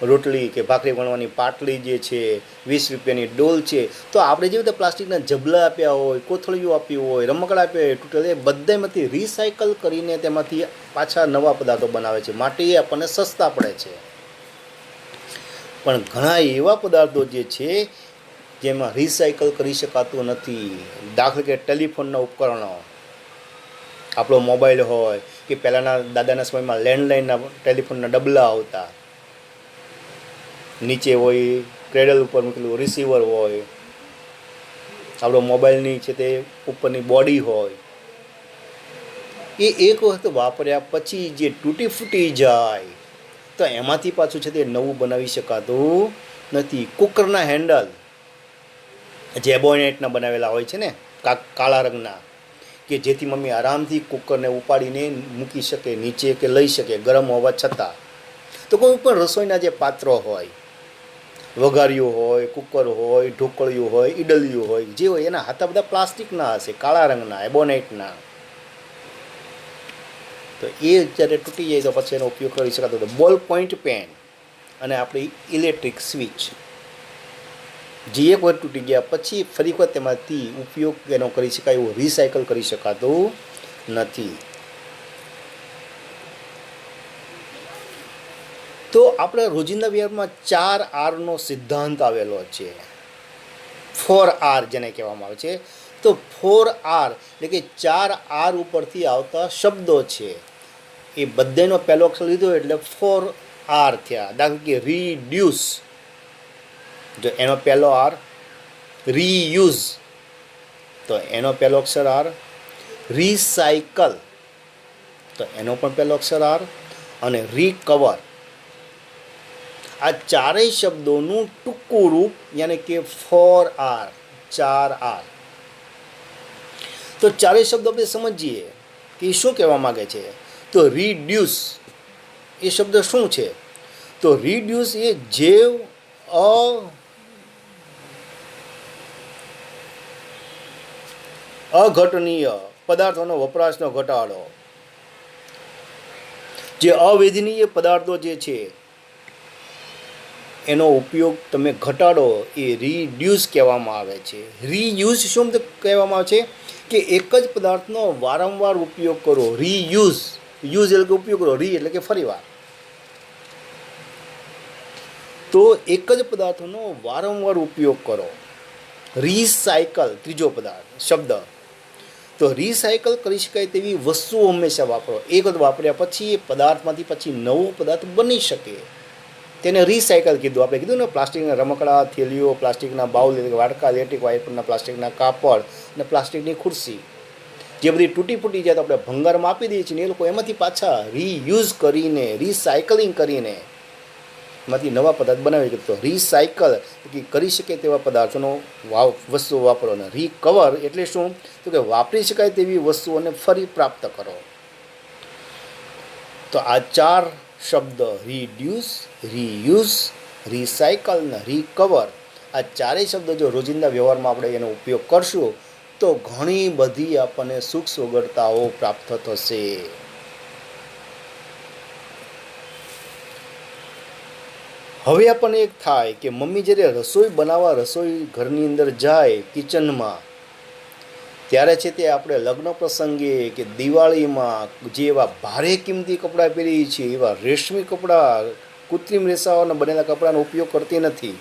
રોટલી કે ભાખરી વણવાની પાટલી જે છે, 20 રૂપિયાની ડોલ છે. તો આપણે જેવી રીતે પ્લાસ્ટિકના જબલા આપ્યા હોય, કોથળીઓ આપી હોય, રમકડા આપ્યા હોય, તૂટેલ, એ બધામાંથી રિસાયકલ કરીને તેમાંથી પાછા નવા પદાર્થો બનાવે છે. માટે એ આપણને સસ્તા પડે છે. પણ ઘણા એવા પદાર્થો જે છે જેમાં રિસાયકલ કરી શકાતું નથી. દાખલા કે ટેલિફોનના ઉપકરણો, આપણો મોબાઈલ હોય કે પહેલાંના દાદાના સમયમાં લેન્ડલાઇનના ટેલિફોનના ડબલા આવતા, નીચે હોય ક્રેડલ ઉપર મૂકેલું રિસીવર હોય, આપણો મોબાઈલની છે તે ઉપરની બોડી હોય, એ એક વખત વાપર્યા પછી જે તૂટી ફૂટી જાય તો એમાંથી પાછું છે તે નવું બનાવી શકાતું નથી. કુકરના હેન્ડલ જે એબોનેટના બનાવેલા હોય છે ને, કાળા રંગના, કે જેથી મમ્મી આરામથી કુકરને ઉપાડીને મૂકી શકે નીચે કે લઈ શકે ગરમ હોવા છતાં. તો કોઈ પણ રસોઈના જે પાત્રો હોય, વઘારિયું હોય, કુકર હોય, ઢોકળિયું હોય, ઈડલિયું હોય, જે હોય એના હાથા બધા પ્લાસ્ટિકના હશે, કાળા રંગના, એબોનેટના. તો એ જ્યારે તૂટી જાય તો પછી એનો ઉપયોગ કરી શકાતો હતો. બોલ પોઈન્ટ પેન અને આપણી ઇલેક્ટ્રિક સ્વિચ, જે એક વખત તૂટી ગયા પછી ફરી વખત તેમાંથી ઉપયોગ એનો કરી શકાય એવું રિસાયકલ કરી શકાતું નથી. તો આપણે રોજિંદા વ્યવહારમાં 4 Rનો સિદ્ધાંત આવેલો છે. 4R જેને કહેવામાં આવે છે. તો 4R એટલે કે 4R ઉપરથી આવતા શબ્દો છે એ બધાનો પહેલો અક્ષર લીધો એટલે 4R થયા. દાખલા કે રીડ્યુસ, જો એનો પહેલો R. રીયુઝ, તો એનો પહેલો અક્ષર R. રિસાયકલ, તો એનો પણ પહેલો અક્ષર R. અને રિકવર, આ ચારેય શબ્દોનું ટૂંકું રૂપ યાની કે 4R, 4R. તો ચારેય શબ્દો આપણે સમજીએ કે એ શું કહેવા માગે છે. તો રીડ્યુસ એ શબ્દ શું છે? તો રીડ્યુસ એ જૈવ અઘટનીય પદાર્થોનો વપરાશનો ઘટાડો. જે અવેદનીય પદાર્થો જે છે એનો ઉપયોગ તમે ઘટાડો એ રીડ્યુસ કહેવામાં આવે છે. રીયુઝ શું કહેવામાં આવે છે કે એક જ પદાર્થનો વારંવાર ઉપયોગ કરો. રીયુઝ, યુઝ એટલે કે ઉપયોગ કરો, રી એટલે કે ફરીવાર. તો એક જ પદાર્થનો વારંવાર ઉપયોગ કરો. રિસાયકલ ત્રીજો શબ્દ. તો રિસાયકલ કરી શકાય તેવી વસ્તુઓ હંમેશા વાપરો. એક વખત વાપર્યા પછી એ પદાર્થમાંથી પછી નવો પદાર્થ બની શકે, તેને રિસાયકલ કીધું. આપણે કીધું ને, પ્લાસ્ટિકના રમકડા, થેલીઓ, પ્લાસ્ટિકના બાઉલ, વાડકા, ઇલેક્ટ્રિક વાઇપરના પ્લાસ્ટિકના કાપડ અને પ્લાસ્ટિકની ખુરશી જે બધી તૂટી ફૂટી જાય તો આપણે ભંગારમાં આપી દઈએ છીએ. એ લોકો એમાંથી પાછા રીયુઝ કરીને, રિસાયકલિંગ કરીને એમાંથી નવા પદાર્થ બનાવી. તો રિસાયકલ કરી શકે તેવા પદાર્થોનો વસ્તુઓ વાપરો. અને રિકવર એટલે શું? તો કે વાપરી શકાય તેવી વસ્તુઓને ફરી પ્રાપ્ત કરો. તો આ ચાર શબ્દ રીડ્યુસ, રીયુઝ, રિસાયકલ અને રિકવર, આ ચારેય શબ્દો જો રોજિંદા વ્યવહારમાં આપણે એનો ઉપયોગ કરશું તો ઘણી બધી આપણને સુખ સુગડતાઓ પ્રાપ્ત થશે. હવે આપણને એક થાય કે મમ્મી જ્યારે રસોઈ બનાવવા રસોઈ ઘરની અંદર જાય કિચનમાં, ત્યારે છે તે આપણે લગ્ન પ્રસંગે કે દિવાળીમાં જે એવા ભારે કિંમતી કપડાં પહેરીએ છીએ એવા રેશમી કપડાં, કૃત્રિમ રેસાઓના બનેલા કપડાનો ઉપયોગ કરતી નથી.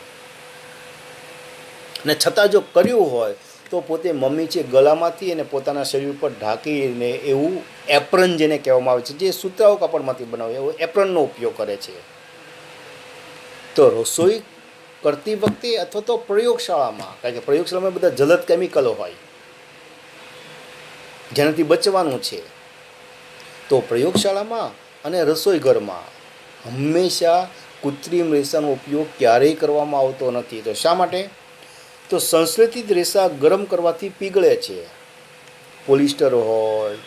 ને છતાં જો કર્યું હોય તો પોતે મમ્મી છે ગળામાંથી અને પોતાના શરીર પર ઢાંકીને એવું એપ્રન જેને કહેવામાં આવે છે, જે સૂતરાઉ કાપડમાંથી બનાવે એવો એપ્રનનો ઉપયોગ કરે છે. તો રસોઈ કરતી વખતે અથવા તો પ્રયોગશાળામાં, કારણ કે પ્રયોગશાળામાં બધા જલદ કેમિકલો હોય જેનાથી બચવાનું છે, તો પ્રયોગશાળામાં અને રસોઈ ઘરમાં હંમેશા કૃત્રિમ રેસાનો ઉપયોગ ક્યારેય કરવામાં આવતો નથી. તો શા માટે? તો સંશ્લેષિત રેસા ગરમ કરવાથી પીગળે છે. પોલિસ્ટર હોય,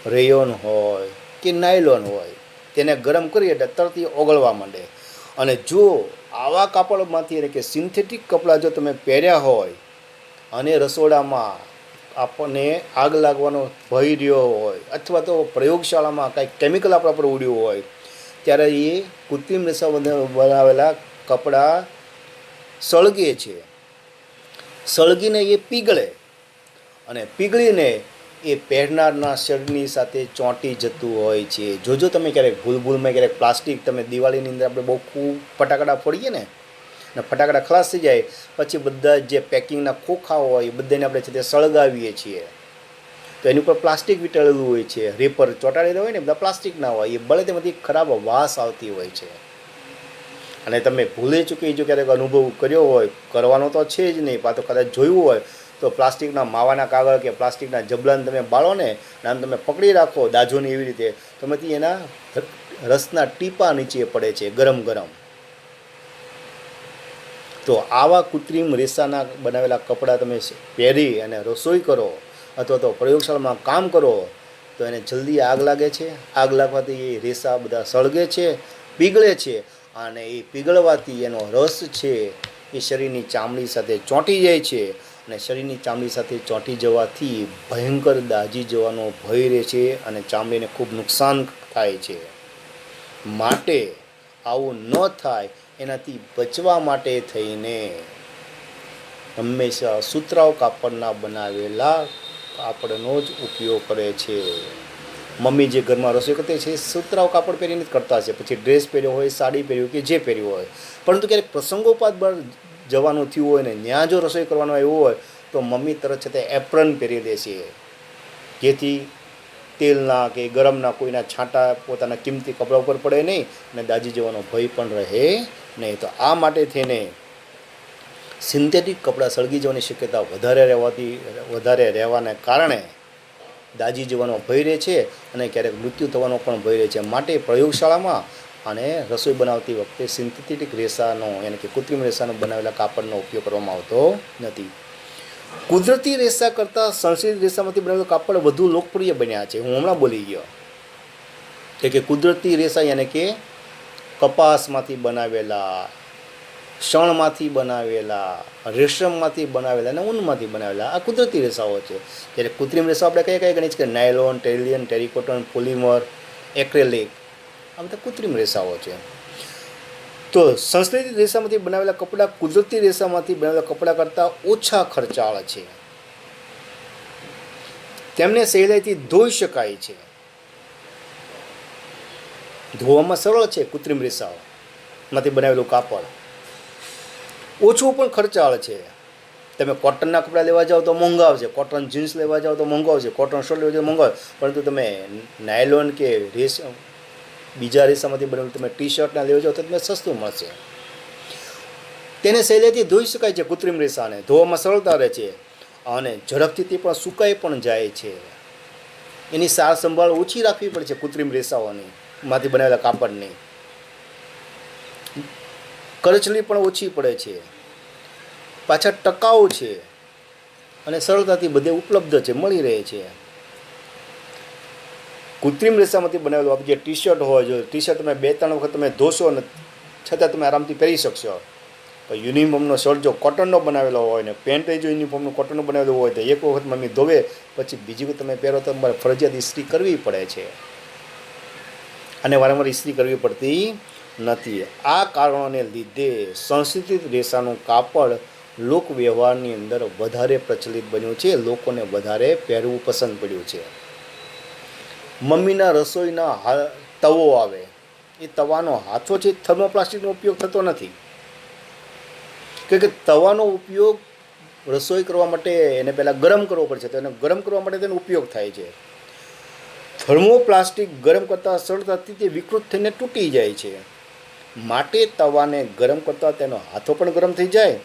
રેયોન હોય કે નાયલોન હોય, તેને ગરમ કરીએ એટલે તરત ઓગળવા માંડે. અને જો આવા કાપડમાંથી એટલે કે સિન્થેટિક કપડાં જો તમે પહેર્યા હોય અને રસોડામાં આપણને આગ લાગવાનો ભય રહ્યો હોય અથવા તો પ્રયોગશાળામાં કાંઈક કેમિકલ આપણા પર ઉડ્યું હોય, ત્યારે એ કૃત્રિમ રેસા બનાવેલા કપડાં સળગે છે. સળગીને એ પીગળે અને પીગળીને એ પહેરનારના શરીરની સાથે ચોંટી જતું હોય છે. જોજો તમે ક્યારેક ભૂલમાં ક્યારેક પ્લાસ્ટિક, તમે દિવાળીની અંદર આપણે બહુ ખૂબ ફટાકડા ફોડીએ ને ફટાકડા ખલાસ થઈ જાય પછી બધા જે પેકિંગના ખોખા હોય એ બધાને આપણે છે તે સળગાવીએ છીએ. તો એની ઉપર પ્લાસ્ટિક વીંટાળેલું હોય છે, રેપર ચોંટાડેલા હોય ને બધા પ્લાસ્ટિકના હોય, એ બળે તેમાંથી ખરાબ વાસ આવતી હોય છે. અને તમે ભૂલે ચૂકી જો ક્યારેક અનુભવ કર્યો હોય, કરવાનો તો છે જ નહીં, પાછો કદાચ જોયું હોય તો પ્લાસ્ટિકના માવાના કાગળ કે પ્લાસ્ટિકના જબલાને તમે બાળો ને આમ તમે પકડી રાખો દાજોની એવી રીતે, તોમાંથી એના રસના ટીપા નીચે પડે છે ગરમ ગરમ. તો આવા કૃત્રિમ રેસાના બનાવેલા કપડાં તમે પહેરી અને રસોઈ કરો અથવા તો પ્રયોગશાળામાં કામ કરો તો એને જલ્દી આગ લાગે છે. આગ લાગવાથી એ રેસા બધા સળગે છે, પીગળે છે અને એ પીગળવાથી એનો રસ છે એ શરીરની ચામડી સાથે ચોંટી જાય છે અને શરીરની ચામડી સાથે ચોંટી જવાથી ભયંકર દાઝી જવાનો ભય રહે છે અને ચામડીને ખૂબ નુકસાન થાય છે. માટે આવું ન થાય એનાથી બચવા માટે થઈને હંમેશા સૂતરાઉ કાપડના બનાવેલા કાપડનો જ ઉપયોગ કરે છે. મમ્મી જે ઘરમાં રસોઈ કરતી છે સૂતરાઉ કાપડ પહેરીને જ કરતા છે, પછી ડ્રેસ પહેર્યો હોય, સાડી પહેર્યું કે જે પહેર્યું હોય. પરંતુ ક્યારેક પ્રસંગોપાત જવાનું થયું હોય ને ત્યાં જો રસોઈ કરવાનો આવ્યો હોય તો મમ્મી તરત છે તે એપ્રન પહેરી દે છે, જેથી તેલના કે ગરમના કોઈના છાંટા પોતાના કિંમતી કપડા ઉપર પડે નહીં અને દાઝી જવાનો ભય પણ રહે નહીં. તો આ માટે થઈને સિન્થેટિક કપડાં સળગી જવાની શક્યતા વધારે રહેવાને કારણે દાઝી જવાનો ભય રહે છે અને ક્યારેક મૃત્યુ થવાનો પણ ભય રહે છે. માટે પ્રયોગશાળામાં અને રસોઈ બનાવતી વખતે સિન્થેટિક રેસાનો યાની કે કૃત્રિમ રેસાનો બનાવેલા કાપડનો ઉપયોગ કરવામાં આવતો નથી. કુદરતી રેસા કરતાં સંશ્લેષિત રેસામાંથી બનેલું કાપડ વધુ લોકપ્રિય બન્યા છે. હું હમણાં બોલી ગયો કે કુદરતી રેસા યાની કે કપાસમાંથી બનાવેલા, શણમાંથી બનાવેલા, રેશમમાંથી બનાવેલા અને ઊનમાંથી બનાવેલા આ કુદરતી રેસાઓ છે. જ્યારે કૃત્રિમ રેસાઓ આપણે કયા ગણીએ છીએ કે નાયલોન, ટેરિલિયન, ટેરિકોટન, પોલિમર, એક્રેલિક, આ બધા કૃત્રિમ રેસાઓ છે. તો સંશ્લેષિત રેસામાંથી બનાવેલા કપડાં કુદરતી રેસામાંથી બનાવેલા કપડાં કરતાં ઓછા ખર્ચાળ છે. તેમને સહેલાઈથી ધોઈ શકાય છે, ધોવામાં સરળ છે. કૃત્રિમ રેસાઓમાંથી બનાવેલું કાપડ ઓછું પણ ખર્ચાળ છે. તમે કોટનના કપડાં લેવા જાઓ તો મોંઘા આવશે, કોટન જીન્સ લેવા જાઓ તો મોંઘા આવશે, કોટન શર્ટ લેવા જાઓ તો મોંઘા આવશે. પરંતુ તમે નાયલોન કે બીજા રેસામાંથી બનેલું તમે ટી શર્ટના લેવા જાઓ તો તમને સસ્તું મળશે. તેને સહેલાઈથી ધોઈ શકાય છે. કૃત્રિમ રેસાને ધોવામાં સરળતા રહે છે અને ઝડપથી તે પણ સુકાઈ પણ જાય છે. એની સાર સંભાળ ઓછી રાખવી પડે છે. કૃત્રિમ રેસાઓની માંથી બનાવેલા કાપડની કરચલી પણ ઓછી પડે છે, પાછા ટકાઉ છે અને સરળતાથી બધે ઉપલબ્ધ છે, મળી રહે છે. કૃત્રિમ રેસામાંથી બનાવેલું આપણે જે ટી શર્ટ હોય, જો ટી શર્ટ તમે 2-3 વખત તમે ધોશો ને છતાં તમે આરામથી પહેરી શકશો. પણ યુનિફોર્મનો શર્ટ જો કોટનનો બનાવેલો હોય ને પેન્ટ જો યુનિફોર્મનો કોટનનો બનાવેલો હોય તો એક વખત મમ્મી ધોવે પછી બીજી વખત તમે પહેરો તો તમારે ફરજિયાત ઇસ્ત્રી કરવી પડે છે અને વારંવાર ઇસ્ત્રી કરવી પડતી નથી. આ કારણોને લીધે સંશ્લેષિત રેસાનું કાપડ લોક વ્યવહારની અંદર વધારે પ્રચલિત બન્યું છે, લોકોને વધારે પહેરવું પસંદ પડ્યું છે. મમ્મીના રસોઈના તવો આવે, એ તવાનો હાથો છે થર્મોપ્લાસ્ટિકનો ઉપયોગ થતો નથી, કે તવાનો ઉપયોગ રસોઈ કરવા માટે એને પહેલાં ગરમ કરવો પડશે, તો એને ગરમ કરવા માટે તેનો ઉપયોગ થાય છે. થર્મોપ્લાસ્ટિક ગરમ કરતાં સરળતાથી તે વિકૃત થઈને તૂટી જાય છે. માટે તવાને ગરમ કરતાં તેનો હાથો પણ ગરમ થઈ જાય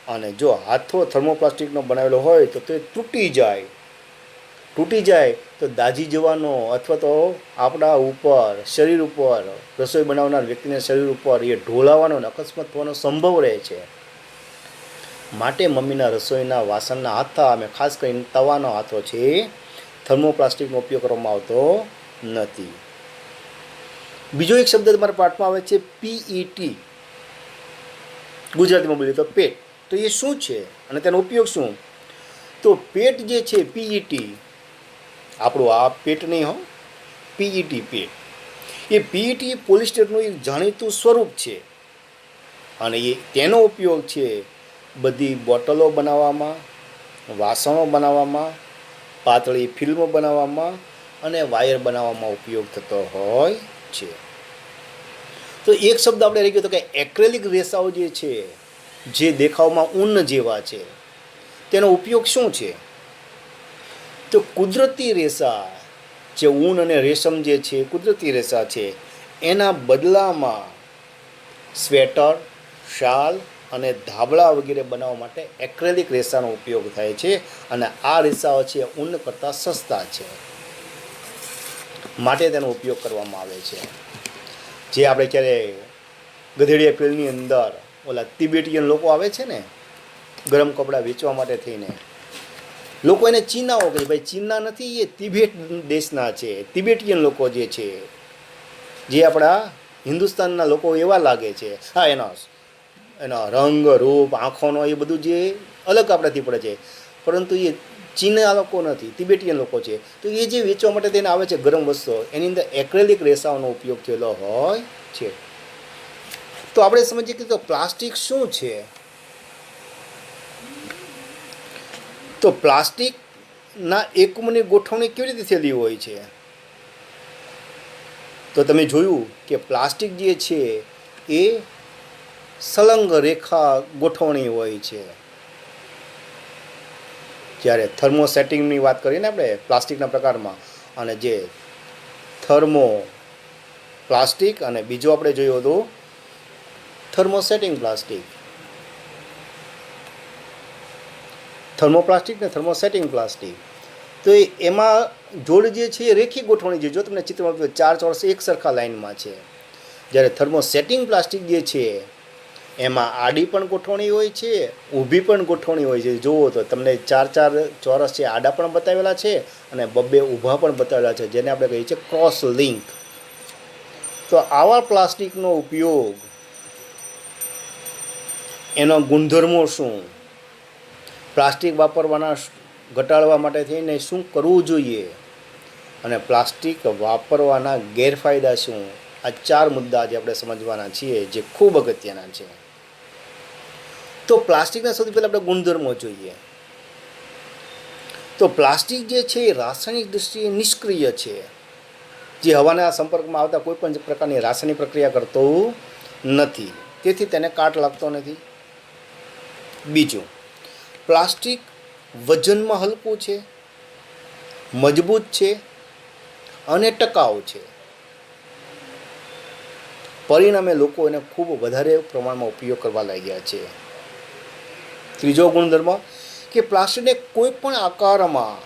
અને જો હાથો થર્મોપ્લાસ્ટિકનો બનાવેલો હોય તો તે તૂટી જાય તો દાઝી જવાનો અથવા તો આપણા ઉપર શરીર ઉપર રસોઈ બનાવનાર વ્યક્તિના શરીર ઉપર એ ઢોળાવાનો અને અકસ્માત થવાનો સંભવ રહે છે. માટે મમ્મીના રસોઈના વાસણના હાથા અમે ખાસ કરીને તવાનો હાથો છે થર્મોપ્લાસ્ટિકનો ઉપયોગ કરવામાં આવતો નથી. બીજો એક શબ્દ તમારા પાઠમાં આવે છે PET, ગુજરાતીમાં બોલીએ તો પેટ. તો એ શું છે અને તેનો ઉપયોગ શું? તો પેટ જે છે PET, આપણું આ પેટ નહીં હો, PET પેટ. એ PET પોલિસ્ટરનું એક જાણીતું સ્વરૂપ છે અને તેનો ઉપયોગ છે બધી બોટલો બનાવવામાં, વાસણો બનાવવામાં, પાતળી ફિલ્મો બનાવવામાં અને વાયર બનાવવામાં ઉપયોગ થતો હોય છે. તો એક શબ્દ આપણે રહી ગયો તો કે એક્રેલિક રેસાઓ જે છે, જે દેખાવમાં ઊન જેવા છે, તેનો ઉપયોગ શું છે? તો કુદરતી રેસા જે ઊન અને રેશમ જે છે કુદરતી રેસા છે, એના બદલામાં સ્વેટર, શાલ અને ધાબળા વગેરે બનાવવા માટે એક્રેલિક રેસાનો ઉપયોગ થાય છે અને આ રેસાઓ છે ઊન કરતાં સસ્તા છે, માટે તેનો ઉપયોગ કરવામાં આવે છે. જે આપણે ક્યારે ગધેડી એપ્રિલની અંદર ઓલા તિબેટિયન લોકો આવે છે ને ગરમ કપડાં વેચવા માટે થઈને, લોકો એને ચીનાઓ કહે, ભાઈ ચીના નથી, એ તિબેટ દેશના છે. તિબેટિયન લોકો જે છે, જે આપણા હિન્દુસ્તાનના લોકો એવા લાગે છે. હા, એનો રંગ રૂપ આંખોનો એ બધું જે અલગ આપણાથી પડે છે, પરંતુ એ ચીના લોકો નથી, તિબેટિયન લોકો છે. તો એ જે વેચવા માટે તેને આવે છે ગરમ વસ્તુઓ, એની અંદર એક્રેલિક રેસાઓનો ઉપયોગ થયેલો હોય છે. તો આપણે સમજીએ કે તો પ્લાસ્ટિક શું છે? તો પ્લાસ્ટિકના એકમની ગોઠવણી કેવી રીતે થયેલી હોય છે? તો તમે જોયું કે પ્લાસ્ટિક જે છે એ સલંગ રેખા ગોઠવણી હોય છે. જ્યારે થર્મોસેટિંગની વાત કરીએ ને આપણે પ્લાસ્ટિકના પ્રકારમાં, અને જે થર્મો પ્લાસ્ટિક અને બીજું આપણે જોયું હતું થર્મોસેટિંગ પ્લાસ્ટિક, થર્મોપ્લાસ્ટિક ને થર્મોસેટિંગ પ્લાસ્ટિક. તો એમાં જોડ જે છે એ રેખી ગોઠવણી છે. જો તમને ચિત્રમાં 4 ચોરસ એક સરખા લાઇનમાં છે. જ્યારે થર્મોસેટિંગ પ્લાસ્ટિક જે છે એમાં આડી પણ ગોઠવણી હોય છે, ઊભી પણ ગોઠવણી હોય છે. જુઓ તો તમને 4 ચોરસ છે આડા પણ બતાવેલા છે અને 2 ઊભા પણ બતાવેલા છે, જેને આપણે કહીએ છીએ ક્રોસ લિંક. તો આવા પ્લાસ્ટિકનો ઉપયોગ, એનો ગુણધર્મો શું, પ્લાસ્ટિક વાપરવાના ઘટાડવા માટે થઈને શું કરવું જોઈએ, અને પ્લાસ્ટિક વાપરવાના ગેરફાયદા શું, આ 4 મુદ્દા આજે આપણે સમજવાના છીએ, જે ખૂબ અગત્યના છે. તો પ્લાસ્ટિકના સૌથી પહેલાં આપણે ગુણધર્મો જોઈએ. તો પ્લાસ્ટિક જે છે એ રાસાયણિક દૃષ્ટિએ નિષ્ક્રિય છે, જે હવાના સંપર્કમાં આવતા કોઈ પણ પ્રકારની રાસાયણિક પ્રક્રિયા કરતો નથી, તેથી તેને કાટ લાગતો નથી. બીજું, પ્લાસ્ટિક વજનમાં હલકું છે, મજબૂત છે અને ટકાઉ છે. પરિણામે લોકો એને ખૂબ વધારે પ્રમાણમાં ઉપયોગ કરવા લાગ્યા છે. ત્રીજો ગુણધર્મ કે પ્લાસ્ટિકને કોઈ પણ આકારમાં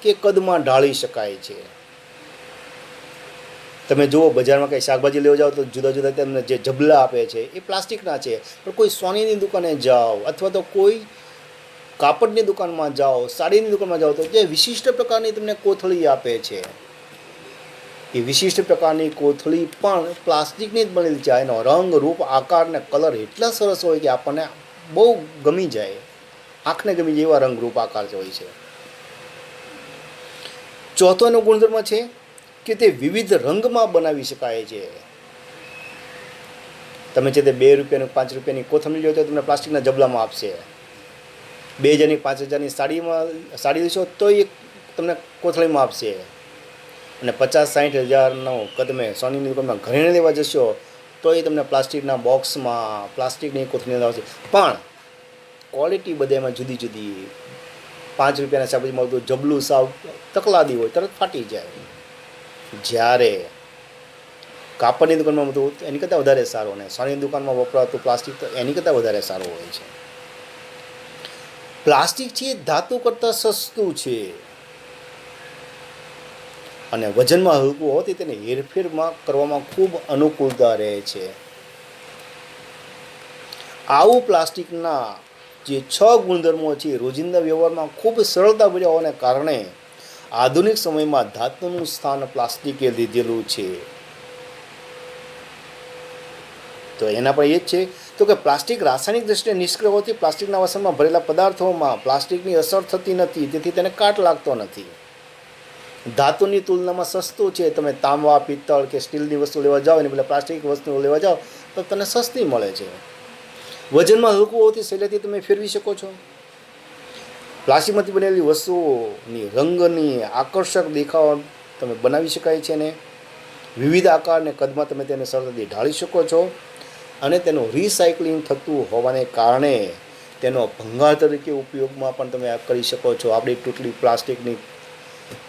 કે કદમાં ઢાળી શકાય છે. તમે જુઓ બજારમાં કંઈ શાકભાજી લેવા જાઓ તો જુદા જુદા તમને જે જબલા આપે છે એ પ્લાસ્ટિકના છે, પણ કોઈ સોનીની દુકાને જાઓ અથવા તો કોઈ કાપડની દુકાનમાં જાઓ, સાડીની દુકાનમાં જાઓ, તો જે વિશિષ્ટ પ્રકારની તમને કોથળી આપે છે, એ વિશિષ્ટ પ્રકારની કોથળી પણ પ્લાસ્ટિકની જ બનેલી છે. એનો રંગ, રૂપ, આકાર ને કલર એટલા સરસ હોય કે આપણને બહુ ગમી જાય, આંખને ગમી જાય એવા રંગ, રૂપ, આકાર હોય છે. ચોથો એનો ગુણધર્મ છે કે તે વિવિધ રંગમાં બનાવી શકાય છે. તમે છે તે 2 રૂપિયાની 5 રૂપિયાની કોથળી લો તો તમને પ્લાસ્ટિકના જબલામાં આપશે. 2000ની 5000ની સાડી લેશો તો એ તમને કોથળીમાં આપશે. અને 50-60 હજારનો કદમે સોનીની દુકાનમાં ઘરેણે લેવા જશો તો એ તમને પ્લાસ્ટિકના બોક્સમાં, પ્લાસ્ટિકની કોથળી લાવશે. પણ ક્વોલિટી બધામાં જુદી જુદી. 5 રૂપિયાના શાકભાજીમાં આવતું જબલું સાવ તકલાદી હોય, તરત ફાટી જાય. જ્યારે કાપડની દુકાનમાં બધું એની કરતાં વધારે સારું, અને સોનીની દુકાનમાં વપરાતું પ્લાસ્ટિક તો એની કરતાં વધારે સારું હોય છે. પ્લાસ્ટિક છે એ ધાતુ કરતાં સસ્તું છે અને વજનમાં હલકું હોવાથી તેને હેરફેરમાં કરવામાં ખૂબ અનુકૂળતા રહે છે. આવું પ્લાસ્ટિકના જે 6 ગુણધર્મો છે રોજિંદા વ્યવહારમાં ખૂબ સરળતા ભર્યા હોવાને કારણે આધુનિક સમયમાં ધાતુનું સ્થાન પ્લાસ્ટિકે લીધેલું છે. તો એના પર એ જ છે તો કે પ્લાસ્ટિક રાસાયણિક દૃષ્ટિએ નિષ્ક્રિય હોવાથી પ્લાસ્ટિકના વાસણમાં ભરેલા પદાર્થોમાં પ્લાસ્ટિકની અસર થતી નથી, તેથી તેને કાટ લાગતો નથી. ધાતુની તુલનામાં સસ્તું છે. તમે તાંબા, પિત્તળ કે સ્ટીલની વસ્તુ લેવા જાઓ એની પહેલાં પ્લાસ્ટિક વસ્તુઓ લેવા જાઓ તો તમને સસ્તી મળે છે. વજનમાં હલકું હોવાથી સહેલાઈથી તમે ફેરવી શકો છો. પ્લાસ્ટિકમાંથી બનેલી વસ્તુઓની રંગની આકર્ષક દેખાવ તમે બનાવી શકાય છે, ને વિવિધ આકાર અને કદમાં તમે તેને સરળતાથી ઢાળી શકો છો, અને તેનું રિસાયકલિંગ થતું હોવાને કારણે તેનો ભંગાર તરીકે ઉપયોગમાં પણ તમે કરી શકો છો. આપણી તૂટેલી પ્લાસ્ટિકની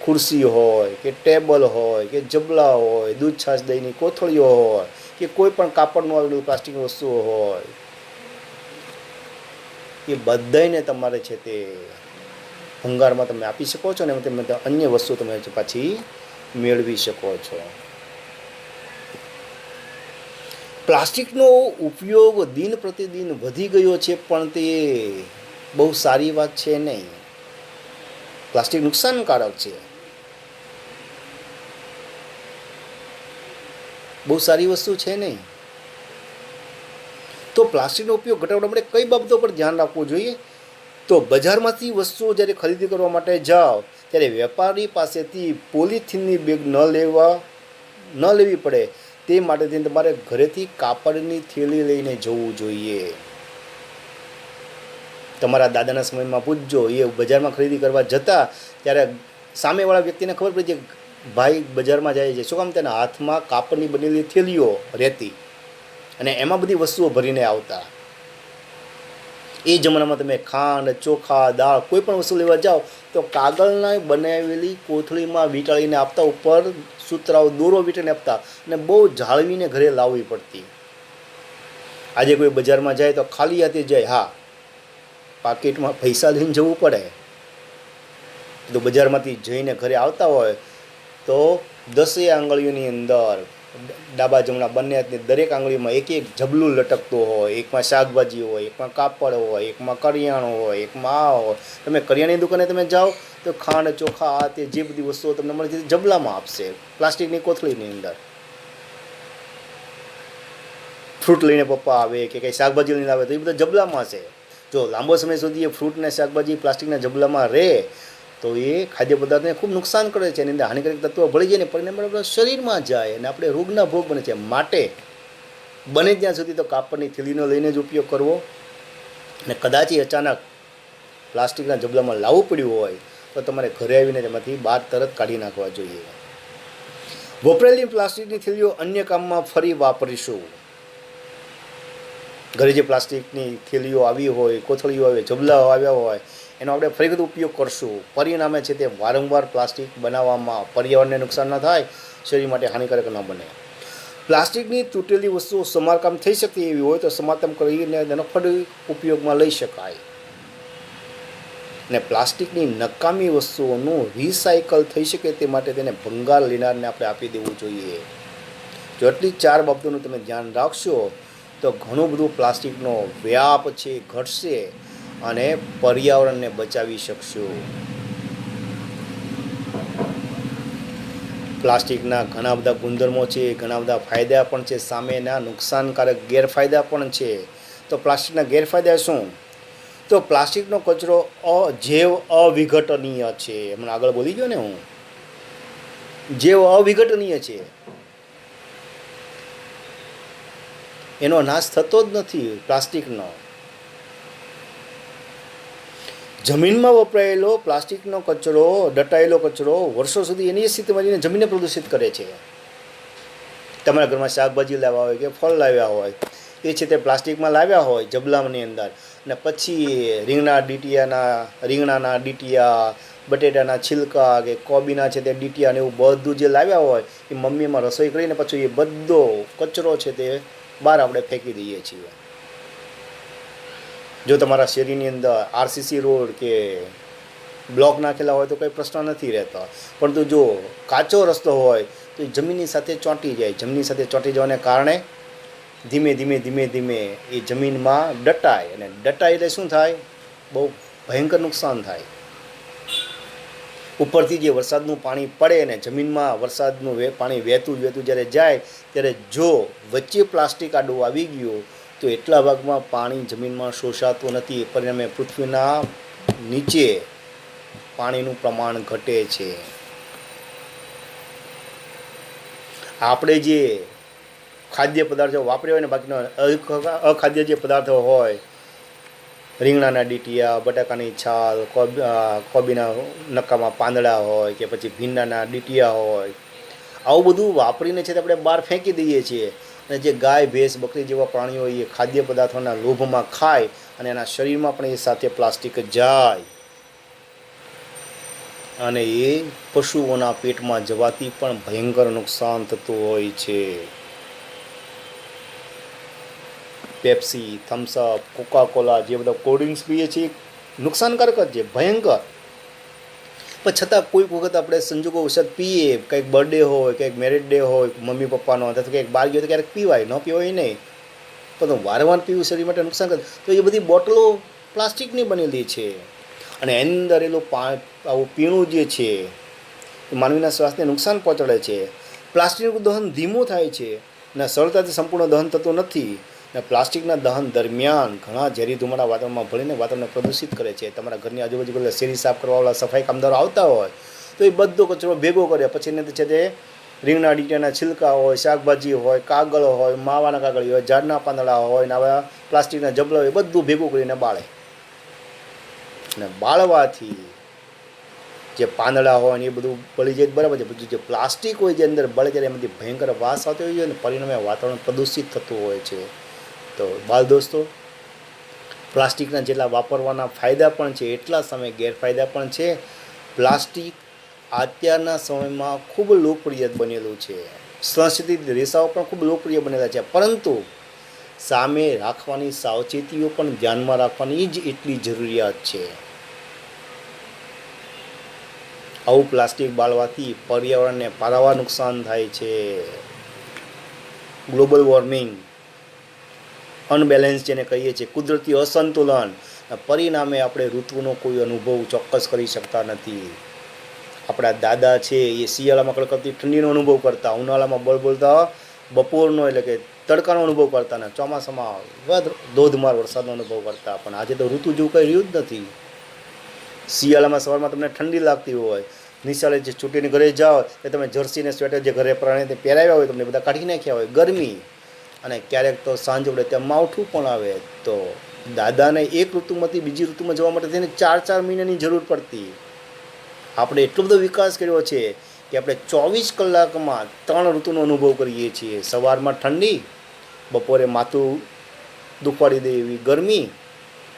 ખુરશી હોય કે ટેબલ હોય કે જબલા હોય, દૂધ છાશ દહીંની કોથળીઓ હોય કે કોઈ પણ કાપડનું આવેલું પ્લાસ્ટિકની વસ્તુઓ હોય, એ બધાને તમારે છે તે ભંગારમાં તમે આપી શકો છો, અને તમે અન્ય વસ્તુ તમે પાછી મેળવી શકો છો. પ્લાસ્ટિકનો ઉપયોગ દિન પ્રતિદિન વધી ગયો છે, પણ તે બહુ સારી વાત છે નહીં. પ્લાસ્ટિક નુકસાનકારક છે, બહુ સારી વસ્તુ છે નહીં. તો પ્લાસ્ટિકનો ઉપયોગ ઘટાડવા માટે કઈ બાબતો પર ધ્યાન રાખવું જોઈએ? તો બજારમાંથી વસ્તુઓ જ્યારે ખરીદી કરવા માટે જાઓ ત્યારે વેપારી પાસેથી પોલિથીનની બેગ ન લેવી પડે તે માટેથી તમારે ઘરેથી કાપડની થેલી લઈને જવું જોઈએ. તમારા દાદાના સમયમાં પૂછજો, એ બજારમાં ખરીદી કરવા જતા ત્યારે સામેવાળા વ્યક્તિને ખબર પડી જાય ભાઈ બજારમાં જાય છે, શું કામ? તેના હાથમાં કાપડની બનેલી થેલીઓ રહેતી, અને એમાં બધી વસ્તુઓ ભરીને આવતા. એ જમાનામાં તમે ખાંડ, ચોખા, દાળ કોઈ પણ વસ્તુ લેવા જાઓ તો કાગળના બનાવેલી કોથળીમાં વીંટાળીને આપતા, ઉપર સૂતરાઓ દોરો વીંટીને આપતા, અને બહુ જાળવીને ઘરે લાવવી પડતી. આજે કોઈ બજારમાં જાય તો ખાલી હાથે જાય. હા, પાકીટમાં પૈસા લઈને જવું પડે. તો બજારમાંથી જઈને ઘરે આવતા હોય તો 10 આંગળીઓની અંદર ડાબા જમણા બંને હાથની દરેક આંગળીમાં એક એક જબલું લટકતું હોય. એકમાં શાકભાજી હોય, એકમાં કાપડ હોય, એકમાં કરિયાણું હોય, એકમાં આ હોય. તમે કરિયાણાની દુકાને તમે જાઓ તો ખાંડ, ચોખા, આ તે જે બધી વસ્તુઓ તમને મળે છે જબલામાં આપશે, પ્લાસ્ટિકની કોથળીની અંદર. ફ્રૂટ લઈને પપ્પા આવે કે કંઈ શાકભાજી લઈને આવે તો એ બધા જબલામાં છે. જો લાંબો સમય સુધી એ ફ્રૂટ ને શાકભાજી પ્લાસ્ટિકના જબલામાં રહે તો એ ખાદ્ય પદાર્થને ખૂબ નુકસાન કરે છે. એની અંદર હાનિકારક તત્વો ભળી જાય ને પરિણામે આપણા શરીરમાં જાય અને આપણે રોગના ભોગ બને છે. માટે બને ત્યાં સુધી તો કાપડની થેલીનો લઈને જ ઉપયોગ કરવો. અને કદાચ અચાનક પ્લાસ્ટિકના જબલામાં લાવવું પડ્યું હોય તો તમારે ઘરે આવીને તેમાંથી બહાર તરત કાઢી નાખવા જોઈએ. વપરાયેલી પ્લાસ્ટિકની થેલીઓ અન્ય કામમાં ફરી વાપરીશું. ઘરે જે પ્લાસ્ટિકની થેલીઓ આવી હોય, કોથળીઓ આવે, જબલાઓ આવ્યા હોય, એનો આપણે ફરી વખત ઉપયોગ કરશું. પરિણામે છે તે વારંવાર પ્લાસ્ટિક બનાવવામાં પર્યાવરણને નુકસાન ન થાય, શરીર માટે હાનિકારક ન બને. પ્લાસ્ટિકની તૂટેલી વસ્તુઓ સમારકામ થઈ શકતી એવી હોય તો સમારકામ કરીને તેનો ફરી ઉપયોગમાં લઈ શકાય. ને પ્લાસ્ટિકની નકામી વસ્તુઓનું રિસાયકલ થઈ શકે તે માટે તેને ભંગાર લેનારને આપણે આપી દેવું જોઈએ. જો એટલી 4 બાબતોનું તમે ધ્યાન રાખશો તો ઘણું બધું પ્લાસ્ટિકનો વ્યાપ છે ઘટશે અને પર્યાવરણને બચાવી શકશો. પ્લાસ્ટિકના ઘણા બધા ગુણધર્મો છે, ઘણા બધા ફાયદા પણ છે, સામેના નુકસાનકારક ગેરફાયદા પણ છે. તો પ્લાસ્ટિકના ગેરફાયદા શું? તો પ્લાસ્ટિકનો કચરો જૈવ અવિઘટનીય છે. હમણાં આગળ બોલી ગયો ને હું, જૈવ અવિઘટનીય છે. એનો નાશ થતો જ નથી પ્લાસ્ટિકનો. જમીનમાં વપરાયેલો પ્લાસ્ટિકનો કચરો, દટાયેલો કચરો વર્ષો સુધી એની સ્થિતિમાં રહીને જમીનને પ્રદૂષિત કરે છે. તમારા ઘરમાં શાકભાજી લાવ્યા હોય કે ફળ લાવ્યા હોય, એ છે તે પ્લાસ્ટિકમાં લાવ્યા હોય જબલાની અંદર, અને પછી રીંગણાના ડીટીયા, બટેટાના છિલકા કે કોબીના છે તે ડીટીયા ને એવું બધું જે લાવ્યા હોય એ મમ્મીમાં રસોઈ કરીને પછી એ બધો કચરો છે તે બહાર આપણે ફેંકી દઈએ છીએ. જો તમારા શેરીની અંદર આરસીસી રોડ કે બ્લોક નાખેલા હોય તો કંઈ પ્રશ્ન નથી રહેતો, પરંતુ જો કાચો રસ્તો હોય તો એ જમીનની સાથે ચોંટી જાય. જમીનની સાથે ચોંટી જવાને કારણે ધીમે ધીમે એ જમીનમાં દટાય, અને દટાય એટલે શું થાય? બહુ ભયંકર નુકસાન થાય. ઉપરથી જે વરસાદનું પાણી પડે ને જમીનમાં વરસાદનું પાણી વહેતું જ્યારે જાય ત્યારે જો વચ્ચે પ્લાસ્ટિક આડું આવી ગયું તો એટલા ભાગમાં પાણી જમીનમાં શોષાતું નથી. પરિણામે પૃથ્વીના નીચે પાણીનું પ્રમાણ ઘટે છે. આપણે જે ખાદ્ય પદાર્થો વાપર્યા હોય ને બાકીના અખાદ્ય જે પદાર્થો હોય, રીંગણાના ડીટીયા, બટાકાની છાલ, કોબીના નકામા પાંદડા હોય કે પછી ભીંડાના ડીટીયા હોય, આવું બધું વાપરીને છે તે આપણે બહાર ફેંકી દઈએ છીએ. અને જે ગાય, ભેંસ, બકરી જેવા પ્રાણીઓ એ ખાદ્ય પદાર્થોના લોભમાં ખાય અને એના શરીરમાં પણ એ સાથે પ્લાસ્ટિક જાય, અને એ પશુઓના પેટમાં જવાથી પણ ભયંકર નુકસાન થતું હોય છે. પેપ્સી, થમ્સઅપ, કોકાકોલા જે બધા કોલ્ડ ડ્રિંક્સ પીએ છીએ નુકસાનકારક જ છે, ભયંકર. પણ છતાં કોઈક વખત આપણે સંજોગો વરસાદ પીએ, કંઈક બર્થડે હોય, કંઈક મેરેજ ડે હોય મમ્મી પપ્પાનો, અથવા કંઈક બહાર ગયો તો ક્યારેક પીવાય, ન પીવાય નહીં, પણ વારંવાર પીવું શરીર માટે નુકસાન કરે. તો એ બધી બોટલો પ્લાસ્ટિકની બનેલી છે, અને એની અંદર એનું આવું પીણું જે છે એ માનવીના સ્વાસ્થ્યને નુકસાન પહોંચાડે છે. પ્લાસ્ટિકનું દહન ધીમું થાય છે અને સરળતાથી સંપૂર્ણ દહન થતું નથી. અને પ્લાસ્ટિકના દહન દરમિયાન ઘણા ઝેરી ધુમાડા વાતાવરણમાં ભળીને વાતાવરણને પ્રદૂષિત કરે છે. તમારા ઘરની આજુબાજુ પેલા શેરી સાફ કરવાવાળા સફાઈ કામદારો આવતા હોય તો એ બધો કચરો ભેગો કરે, પછી એને છે તે રીંગણા ડીટીયાના છિલકા હોય, શાકભાજી હોય, કાગળ હોય, માવાના કાગળ હોય, ઝાડના પાંદડા હોય, ને આવા પ્લાસ્ટિકના જબલા હોય, બધું ભેગું કરીને બાળે. અને બાળવાથી જે પાંદડા હોય ને એ બધું બળી જાય બરાબર છે, બધું જે પ્લાસ્ટિક હોય જે અંદર બળે ત્યારે એમાંથી ભયંકર વાસ આવતો હોય છે અને પરિણામે વાતાવરણ પ્રદૂષિત થતું હોય છે. તો બાળ દોસ્તો, પ્લાસ્ટિકના જેટલા વાપરવાના ફાયદા પણ છે એટલા સામે ગેરફાયદા પણ છે. પ્લાસ્ટિક અત્યારના સમયમાં ખૂબ લોકપ્રિય બનેલું છે. સંસ્કૃતિક રેસાઓ પણ ખૂબ લોકપ્રિય બનેલા છે, પરંતુ સામે રાખવાની સાવચેતીઓ પણ ધ્યાનમાં રાખવાની જ એટલી જરૂરિયાત છે. આવું પ્લાસ્ટિક બાળવાથી પર્યાવરણને પારાવાર નુકસાન થાય છે. ગ્લોબલ વોર્મિંગ, અનબેલેન્સ જેને કહીએ છીએ, કુદરતી અસંતુલન, પરિણામે આપણે ઋતુનો કોઈ અનુભવ ચોક્કસ કરી શકતા નથી. આપણા દાદા છે એ શિયાળામાં કડકડતી ઠંડીનો અનુભવ કરતા, ઉનાળામાં બળબળતા બપોરનો એટલે કે તડકાનો અનુભવ કરતા, ને ચોમાસામાં ધોધમાર વરસાદનો અનુભવ કરતા. પણ આજે તો ઋતુ જેવું કંઈ રહ્યું જ નથી. શિયાળામાં સવારમાં તમને ઠંડી લાગતી હોય, નિશાળે જે છૂટીને ઘરે જાઓ એ તમે જર્સીને સ્વેટર જે ઘરે પ્રાણે પહેરાવ્યા હોય તમને બધા કાઢી નાખ્યા હોય ગરમી, અને ક્યારેક તો સાંજ પડે ત્યાં માવઠું પણ આવે. તો દાદાને એક ઋતુમાંથી બીજી ઋતુમાં જવા માટે તેને 4-4 મહિનાની જરૂર પડતી. આપણે એટલો બધો વિકાસ કર્યો છે કે આપણે 24 કલાકમાં 3 ઋતુનો અનુભવ કરીએ છીએ. સવારમાં ઠંડી, બપોરે માથું દુખવાડી દે એવી ગરમી,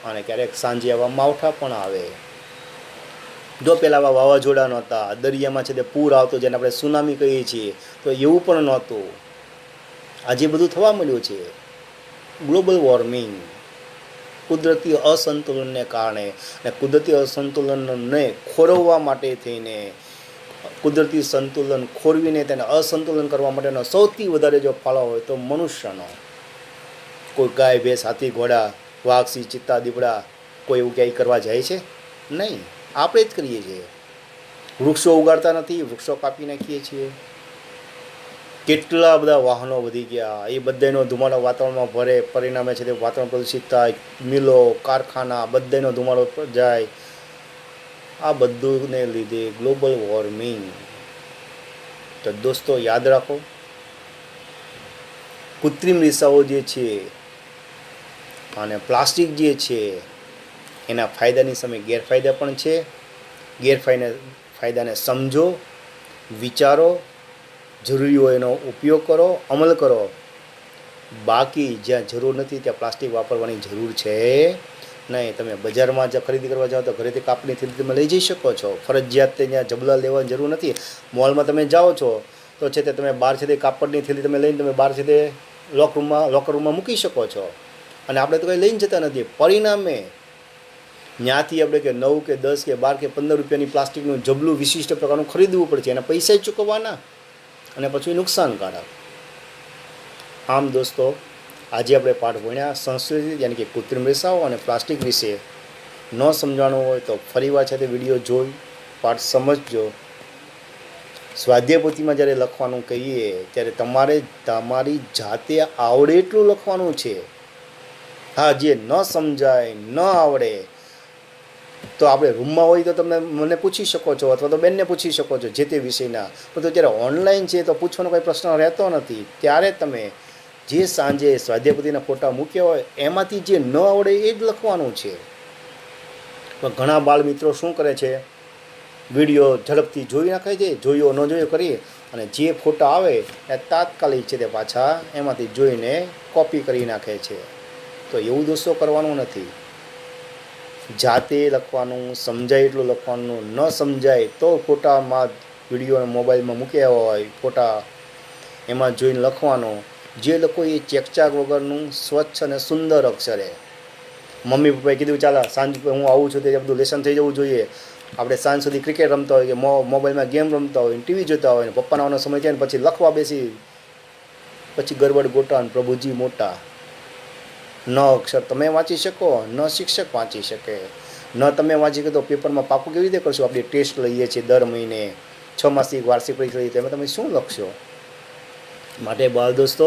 અને ક્યારેક સાંજે આવા માવઠા પણ આવે. જો પહેલાં આવા વાવાઝોડા નહોતા, દરિયામાં છે તે પૂર આવતો જેને આપણે સુનામી કહીએ છીએ, તો એવું પણ નહોતું. આજે બધું થવા મળ્યું છે. ગ્લોબલ વોર્મિંગ, કુદરતી અસંતુલનને કારણે, અને કુદરતી અસંતુલનને ખોરવવા માટે થઈને, કુદરતી સંતુલન ખોરવીને તેને અસંતુલન કરવા માટેનો સૌથી વધારે જો ફાળો હોય તો મનુષ્યનો. કોઈ ગાય, ભેંસ, હાથી, ઘોડા, વાઘ, સિંહ, ચિત્તા, દીપડા કોઈ એવું ક્યાંય કરવા જાય છે? નહીં, આપણે જ કરીએ છીએ. વૃક્ષો ઉગાડતા નથી, વૃક્ષો કાપી નાખીએ છીએ. કેટલા બધા વાહનો વધી ગયા, એ બધાનો ધુમાડો વાતાવરણમાં ભરે, પરિણામે છે તે વાતાવરણ પ્રદૂષિત થાય. મિલો, કારખાના બધાનો ધુમાડો જાય. આ બધુંને લીધે ગ્લોબલ વોર્મિંગ. તો દોસ્તો યાદ રાખો, કૃત્રિમ રેસાઓ જે છે અને પ્લાસ્ટિક જે છે એના ફાયદાની સામે ગેરફાયદા પણ છે. ફાયદાને સમજો, વિચારો, જરૂરી હોય એનો ઉપયોગ કરો, અમલ કરો. બાકી જ્યાં જરૂર નથી ત્યાં પ્લાસ્ટિક વાપરવાની જરૂર છે નહીં. તમે બજારમાં જ ખરીદી કરવા જાઓ તો ઘરેથી કાપડની થેલી તમે લઈ જઈ શકો છો. ફરજિયાત ત્યાં જબલા લેવાની જરૂર નથી. મોલમાં તમે જાઓ છો તો છે તે તમે બહાર છે તે કાપડની થેલી તમે લઈને તમે બહાર છે તે લોકર રૂમમાં મૂકી શકો છો. અને આપણે તો કંઈ લઈને જતા નથી. પરિણામે ત્યાંથી આપણે કે 9 કે 10 કે 12 કે 15 રૂપિયાની પ્લાસ્ટિકનું જબલું વિશિષ્ટ પ્રકારનું ખરીદવું પડે છે. એના પૈસા જ ચૂકવવાના, અને પછી નુકસાનકારક. આમ દોસ્તો, આજે આપણે પાઠ ભણ્યા સંસ્કૃતિ યાની કે કૃત્રિમ રેસાઓ અને પ્લાસ્ટિક વિશે. ન સમજાણું હોય તો ફરીવાર છે તે વિડીયો જોઈ પાઠ સમજજો. સ્વાધ્યાય પોથીમાં જ્યારે લખવાનું કહીએ ત્યારે તમારે તમારી જાતે આવડે એટલું લખવાનું છે. હા, જે ન સમજાય, ન આવડે તો આપણે રૂમમાં હોય તો તમે મને પૂછી શકો છો, અથવા તો બેનને પૂછી શકો છો જે તે વિષયના. પરંતુ જ્યારે ઓનલાઈન છે તો પૂછવાનો કોઈ પ્રશ્ન રહેતો નથી. ત્યારે તમે જે સાંજે સ્વાધ્યાયપોથીના ફોટા મૂક્યા હોય એમાંથી જે ન આવડે એ જ લખવાનું છે. પણ ઘણા બાળ મિત્રો શું કરે છે, વિડીયો ઝડપથી જોઈ નાખે છે, જોયો ન જોયો કરી, અને જે ફોટા આવે એ તાત્કાલિક છે તે પાછા એમાંથી જોઈને કોપી કરી નાખે છે. તો એવું દોસ્તો કરવાનું નથી. જાતે લખવાનું, સમજાય એટલું લખવાનું. ન સમજાય તો ફોટામાં વિડીયો મોબાઈલમાં મૂક્યા હોય ફોટા, એમાં જોઈને લખવાનું. જે લોકો એ ચેકચાક વગરનું સ્વચ્છ અને સુંદર અક્ષરે, મમ્મી પપ્પાએ કીધું ચાલો સાંજ હું આવું છું તે બધું લેસન થઈ જવું જોઈએ. આપણે સાંજ સુધી ક્રિકેટ રમતા હોય કે મોબાઈલમાં ગેમ રમતા હોય, ટીવી જોતા હોય, ને પપ્પાનો આવવાનો સમય થાય ને પછી લખવા બેસી, પછી ગરબડ ગોટા ને પ્રભુજી મોટા. ન અક્ષર તમે વાંચી શકો, ન શિક્ષક વાંચી શકે. ન તમે વાંચી શકો તો પેપરમાં પાકું કેવી રીતે કરશો? આપણે ટેસ્ટ લઈએ છીએ દર મહિને, 6 માસિક વાર્ષિક પરીક્ષા લઈએ, તેમાં તમે શું લખશો? માટે બાળ દોસ્તો,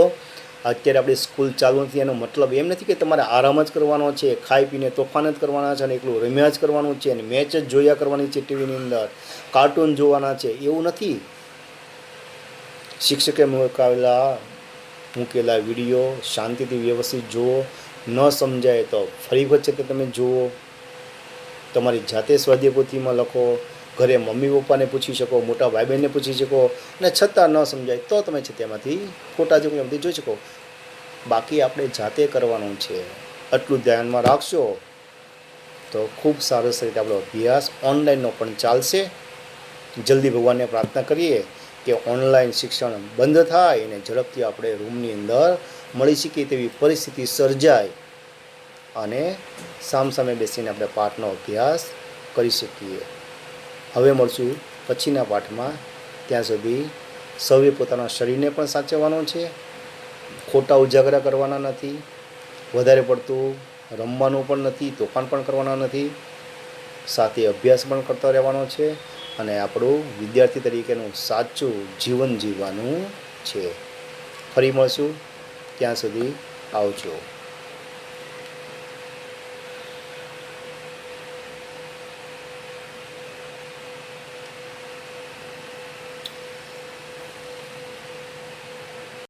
અત્યારે આપણી સ્કૂલ ચાલુ નથી એનો મતલબ એમ નથી કે તમારે આરામ જ કરવાનો છે, ખાઈ પીને તોફાન જ કરવાના છે, અને એકલું રમ્યા જ કરવાનું છે, અને મેચ જ જોયા કરવાની છે, ટીવીની અંદર કાર્ટૂન જોવાના છે, એવું નથી. શિક્ષકે મૂકેલા વિડીયો શાંતિથી વ્યવસ્થિત જુઓ. ન સમજાય તો ફરી વચ્ચે કે તમે જુઓ. તમારી જાતે સ્વાધ્યાય પોથીમાં લખો. ઘરે મમ્મી પપ્પાને પૂછી શકો, મોટા ભાઈ બહેનને પૂછી શકો, અને છતાં ન સમજાય તો તમે છે તેમાંથી ફોટા જોઈ જોઈ શકો. બાકી આપણે જાતે કરવાનું છે. આટલું ધ્યાનમાં રાખશો તો ખૂબ સરસ રીતે આપણો અભ્યાસ ઓનલાઈનનો પણ ચાલશે. જલ્દી ભગવાનને પ્રાર્થના કરીએ કે ઓનલાઈન શિક્ષણ બંધ થાય અને ઝડપથી આપણે રૂમની અંદર મળી શકીએ તેવી પરિસ્થિતિ સર્જાય અને સામસામે બેસીને આપણે પાઠનો અભ્યાસ કરી શકીએ. હવે મળશું પછીના પાઠમાં. ત્યાં સુધી સૌએ પોતાના શરીરને પણ સાચવવાનું છે, ખોટા ઉજાગરા કરવાના નથી, વધારે પડતું રમવાનું પણ નથી, તોફાન પણ કરવાના નથી, સાથે અભ્યાસ પણ કરતો રહેવાનો છે અને આપણું વિદ્યાર્થી તરીકેનું સાચું જીવન જીવવાનું છે. ફરી મળશું, ત્યાં સુધી આવજો.